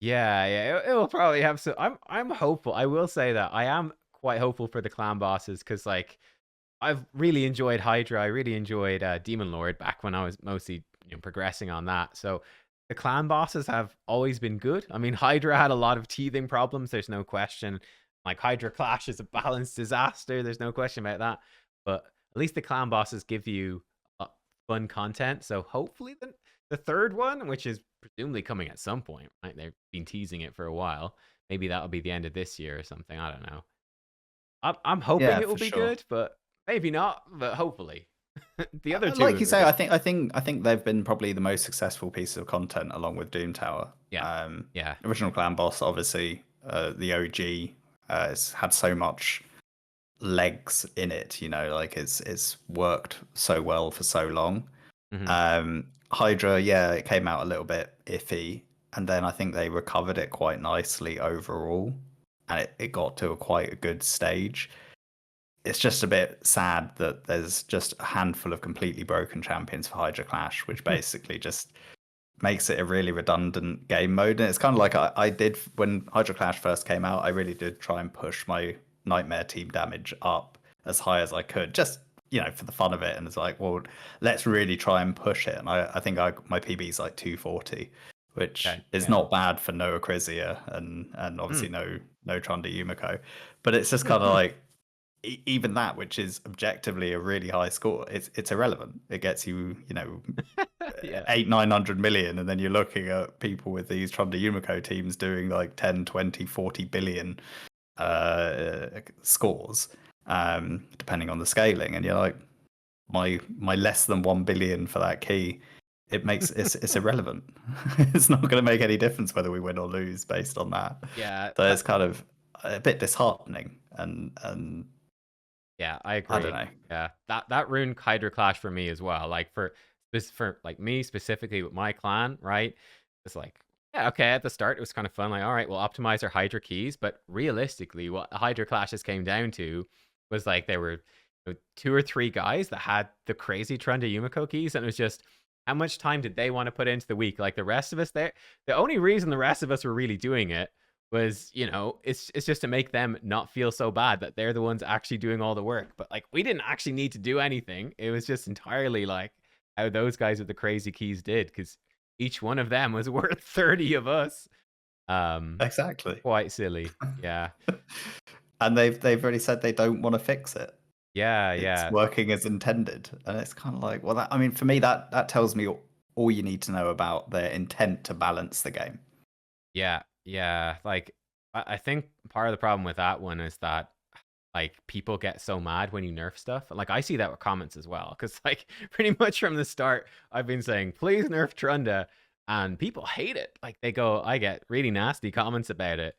Yeah, yeah, it will probably have some. I'm hopeful. I will say that I am quite hopeful for the clan bosses because like I've really enjoyed Hydra. I really enjoyed Demon Lord back when I was mostly progressing on that. So the clan bosses have always been good. I mean, Hydra had a lot of teething problems. There's no question. Like Hydra Clash is a balanced disaster. There's no question about that. But at least the clan bosses give you fun content. So hopefully the third one, which is presumably coming at some point, right? They've been teasing it for a while. maybe that'll be the end of this year or something. I don't know. I'm hoping Yeah, it will for be sure. good, but maybe not. But hopefully, the other Like two you are say, good. I think they've been probably the most successful piece of content along with Doom Tower. Yeah, yeah. Original Clan Boss, obviously, the OG, has had so much legs in it. You know, like it's worked so well for so long. Hmm. Hydra, yeah, it came out a little bit iffy, and then I think they recovered it quite nicely overall, and it got to a quite a good stage. It's just a bit sad that there's just a handful of completely broken champions for Hydra Clash, which basically just makes it a really redundant game mode. And it's kind of like I did when Hydra Clash first came out, I really did try and push my Nightmare team damage up as high as I could, just for the fun of it. And it's like, well, let's really try and push it. And I think my PB is like 240, which Okay. is Yeah. not bad for no Acrizia and obviously Mm. no Trunda Yumiko. But it's just kind of like even that, which is objectively a really high score, it's irrelevant. It gets you, Yeah. 800-900 million, and then you're looking at people with these Trunda Yumiko teams doing like 10, 20, 40 billion scores, depending on the scaling, and you're like, my less than 1 billion for that key. It makes it's irrelevant. It's not going to make any difference whether we win or lose based on that. Yeah. So it's kind of a bit disheartening, and Yeah, I I don't agree. know. Yeah, that ruined Hydra Clash for me as well. Like for this, for like me specifically with my clan, right? It's like, yeah, okay, at the start it was kind of fun. Like, all right, we'll optimize our Hydra keys, but realistically, what Hydra Clashes came down to was like there were two or three guys that had the crazy Trunda Yumiko keys, and it was just how much time did they want to put into the week? Like the rest of us, there, the only reason the rest of us were really doing it was, it's just to make them not feel so bad that they're the ones actually doing all the work. But like we didn't actually need to do anything. It was just entirely like how those guys with the crazy keys did, because each one of them was worth 30 of us. Um Exactly. Quite silly. Yeah. And they've already said they don't want to fix it. Yeah, It's yeah. working as intended, and it's kind of like, well, I mean, for me, that tells me all you need to know about their intent to balance the game. Yeah, yeah. Like I think part of the problem with that one is that like people get so mad when you nerf stuff. Like I see that with comments as well, because like pretty much from the start I've been saying please nerf Trunda, and people hate it. Like they go, I get really nasty comments about it,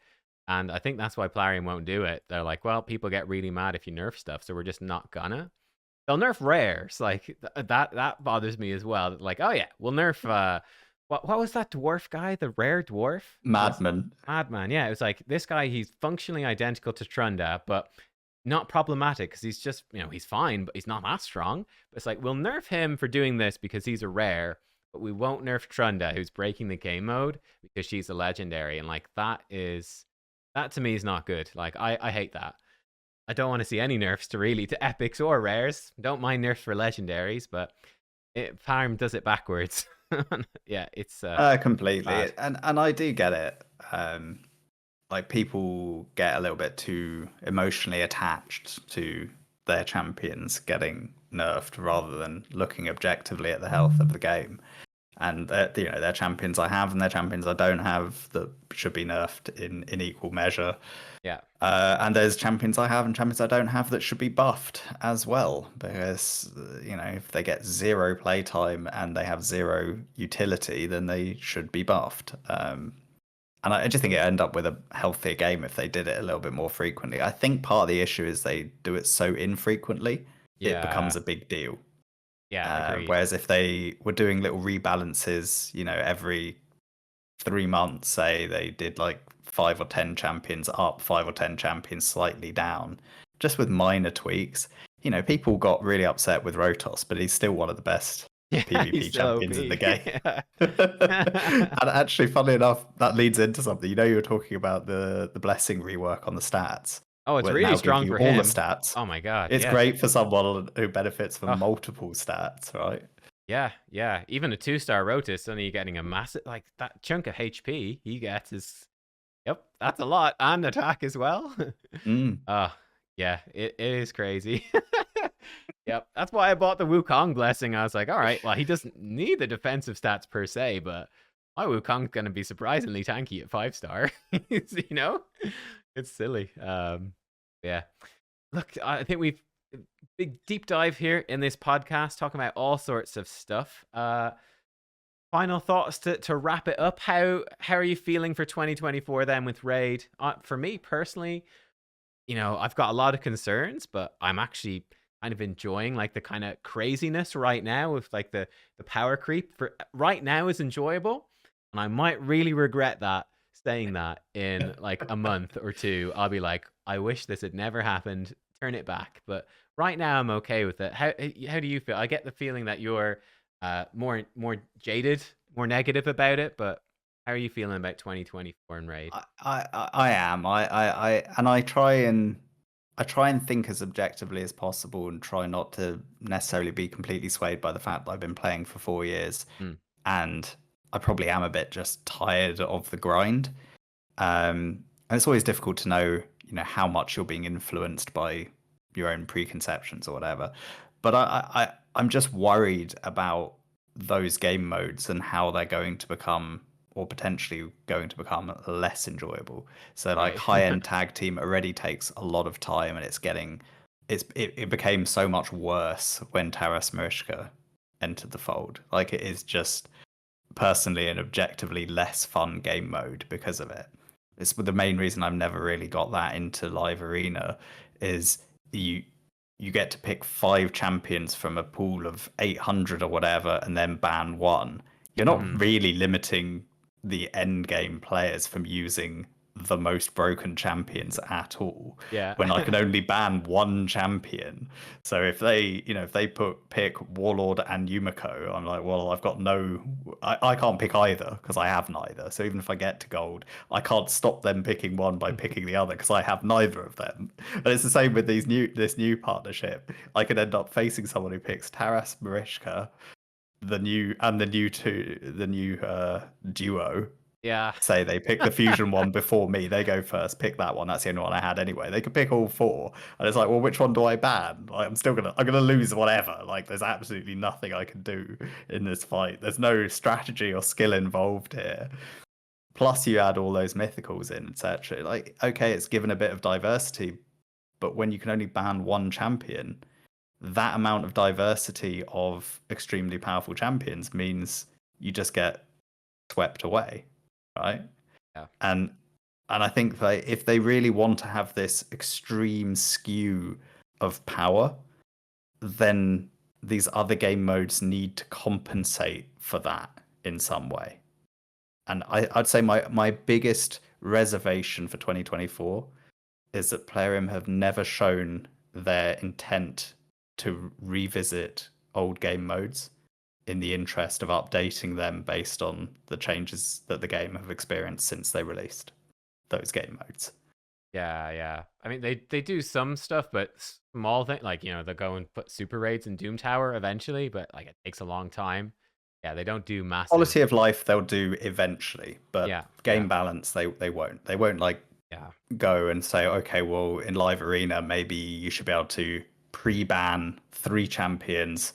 and I think that's why Plarium won't do it. They're like, well, people get really mad if you nerf stuff, so we're just not gonna. They'll nerf rares, like that bothers me as well. Like, oh yeah, we'll nerf what was that dwarf guy, the rare dwarf? It was Madman. Madman. Yeah, it was like this guy, he's functionally identical to Trunda, but not problematic because he's just, he's fine, but he's not that strong. But it's like, we'll nerf him for doing this because he's a rare, but we won't nerf Trunda, who's breaking the game mode because she's a legendary. And like, that to me is not good. Like, I hate that. I don't want to see any nerfs to epics or rares. Don't mind nerfs for legendaries, but Farm does it backwards. Yeah, it's bad. Completely, and I do get it. Like people get a little bit too emotionally attached to their champions getting nerfed rather than looking objectively at the health of the game. And they're champions I have and they're champions I don't have that should be nerfed in equal measure. Yeah. And there's champions I have and champions I don't have that should be buffed as well, because if they get zero playtime and they have zero utility, then they should be buffed. And I just think it end up with a healthier game if they did it a little bit more frequently. I think part of the issue is they do it so infrequently, it becomes Yeah. a big deal. Yeah, agreed. Whereas if they were doing little rebalances, every 3 months, say they did like 5 or 10 champions up, 5 or 10 champions slightly down, just with minor tweaks. People got really upset with Rotos, but he's still one of the best Yeah, he's PvP still champions in the OP. game. Yeah. And actually, funnily enough, that leads into something. You were talking about the blessing rework on the stats. Oh, it's Where it really now gives strong you for all the him. stats. Oh my god, It's yeah. great for someone who benefits from Oh, multiple stats, right? yeah, yeah. Even a 2-star Rotis, suddenly you're getting a massive, like that chunk of HP he gets is, yep, that's a lot. And attack as well. Mm. Yeah, it is crazy. Yep, that's why I bought the Wukong blessing. I was like, all right, well, he doesn't need the defensive stats per se, but my Wukong's gonna be surprisingly tanky at 5 star. You know, it's silly. Yeah. Look, I think we've big deep dive here in this podcast, talking about all sorts of stuff. Final thoughts to wrap it up. How are you feeling for 2024 then with Raid? For me personally, I've got a lot of concerns, but I'm actually kind of enjoying like the kind of craziness right now with like the power creep for right now is enjoyable. And I might really regret that saying that in like a month or two. I'll be like, I wish this had never happened. Turn it back. But right now I'm okay with it. How do you feel? I get the feeling that you're more jaded, more negative about it, but how are you feeling about 2024 and Raid? I am. And I try and think as objectively as possible and try not to necessarily be completely swayed by the fact that I've been playing for 4 years Mm, and I probably am a bit just tired of the grind. And it's always difficult to know, how much you're being influenced by your own preconceptions or whatever. But I'm just worried about those game modes and how they're going to become, or potentially going to become, less enjoyable. So like right. high end tag team already takes a lot of time, and it became so much worse when Taras Murishka entered the fold. Like it is just personally an objectively less fun game mode because of it. It's the main reason I've never really got that into live arena is you you get to pick 5 champions from a pool of 800 or whatever and then ban one. You're not Mhm. really limiting the end game players from using the most broken champions at all Yeah. when I can only ban one champion. So if they pick Warlord and Yumiko, I'm like, well, I can't pick either because I have neither. So even if I get to gold, I can't stop them picking one by picking the other because I have neither of them. And it's the same with this new partnership. I could end up facing someone who picks Taras Marishka, the new duo. Yeah. Say they pick the fusion one before me, they go first, pick that one. That's the only one I had anyway. They could pick all 4, and it's like, well, which one do I ban? Like, I'm gonna lose whatever. Like, there's absolutely nothing I can do in this fight. There's no strategy or skill involved here. Plus, you add all those mythicals in, etc. Like, okay, it's given a bit of diversity, but when you can only ban one champion, that amount of diversity of extremely powerful champions means you just get swept away, right? Yeah. And I think that if they really want to have this extreme skew of power, then these other game modes need to compensate for that in some way. And I'd say my biggest reservation for 2024 is that Plarium have never shown their intent to revisit old game modes in the interest of updating them based on the changes that the game have experienced since they released those game modes. Yeah, yeah. I mean, they do some stuff, but small thing like they'll go and put super raids in Doom Tower eventually, but like it takes a long time. Yeah, they don't do massive. Quality of life they'll do eventually, but Yeah, yeah, game balance they won't. They won't like yeah. go and say, okay, well in live arena maybe you should be able to pre-ban 3 champions,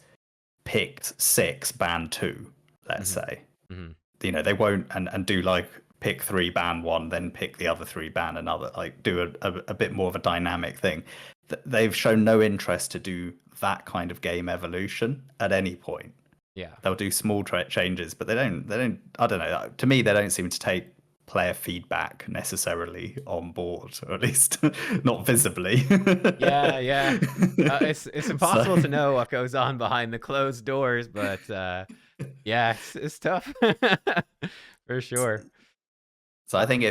picked 6, ban 2, let's Hmm. say. Hmm. They won't and do like pick 3, ban 1, then pick the other 3, ban another, like do a bit more of a dynamic thing. They've shown no interest to do that kind of game evolution at any point. Yeah. They'll do small changes, but they don't I don't know, to me they don't seem to take player feedback necessarily on board, or at least not visibly. Yeah, yeah. It's So impossible to know what goes on behind the closed doors, but yeah, it's tough for sure. So I Uh, think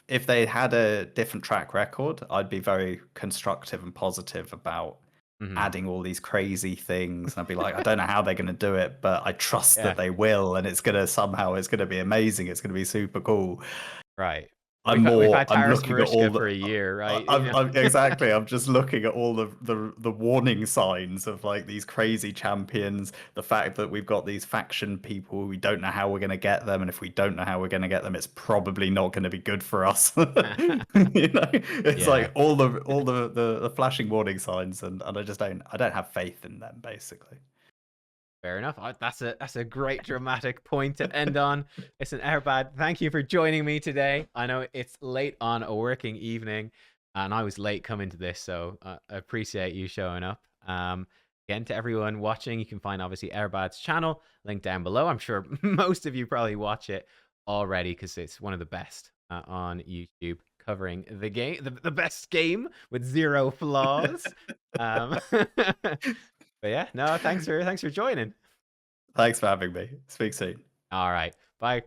if they had a different track record, I'd be very constructive and positive about mhm. adding all these crazy things. And I'd be like, I don't know how they're going to do it, but I trust Yeah, that they will, and it's going to be amazing. It's going to be super cool. right. We've had I'm Taras looking at all Marishka the for a year, right? I'm exactly, I'm just looking at all the warning signs of like these crazy champions, the fact that we've got these faction people, we don't know how we're going to get them, and if we don't know how we're going to get them, it's probably not going to be good for us. It's Yeah. like all the flashing warning signs, and I don't have faith in them basically. Fair enough. That's a great dramatic point to end on. Listen, Airbad, thank you for joining me today. I know it's late on a working evening, and I was late coming to this, so I appreciate you showing up. Again, to everyone watching, you can find obviously Airbad's channel linked down below. I'm sure most of you probably watch it already because it's one of the best on YouTube, covering the game, the best game with zero flaws. But yeah, no, thanks for joining. Thanks for having me. Speak soon. All right. Bye.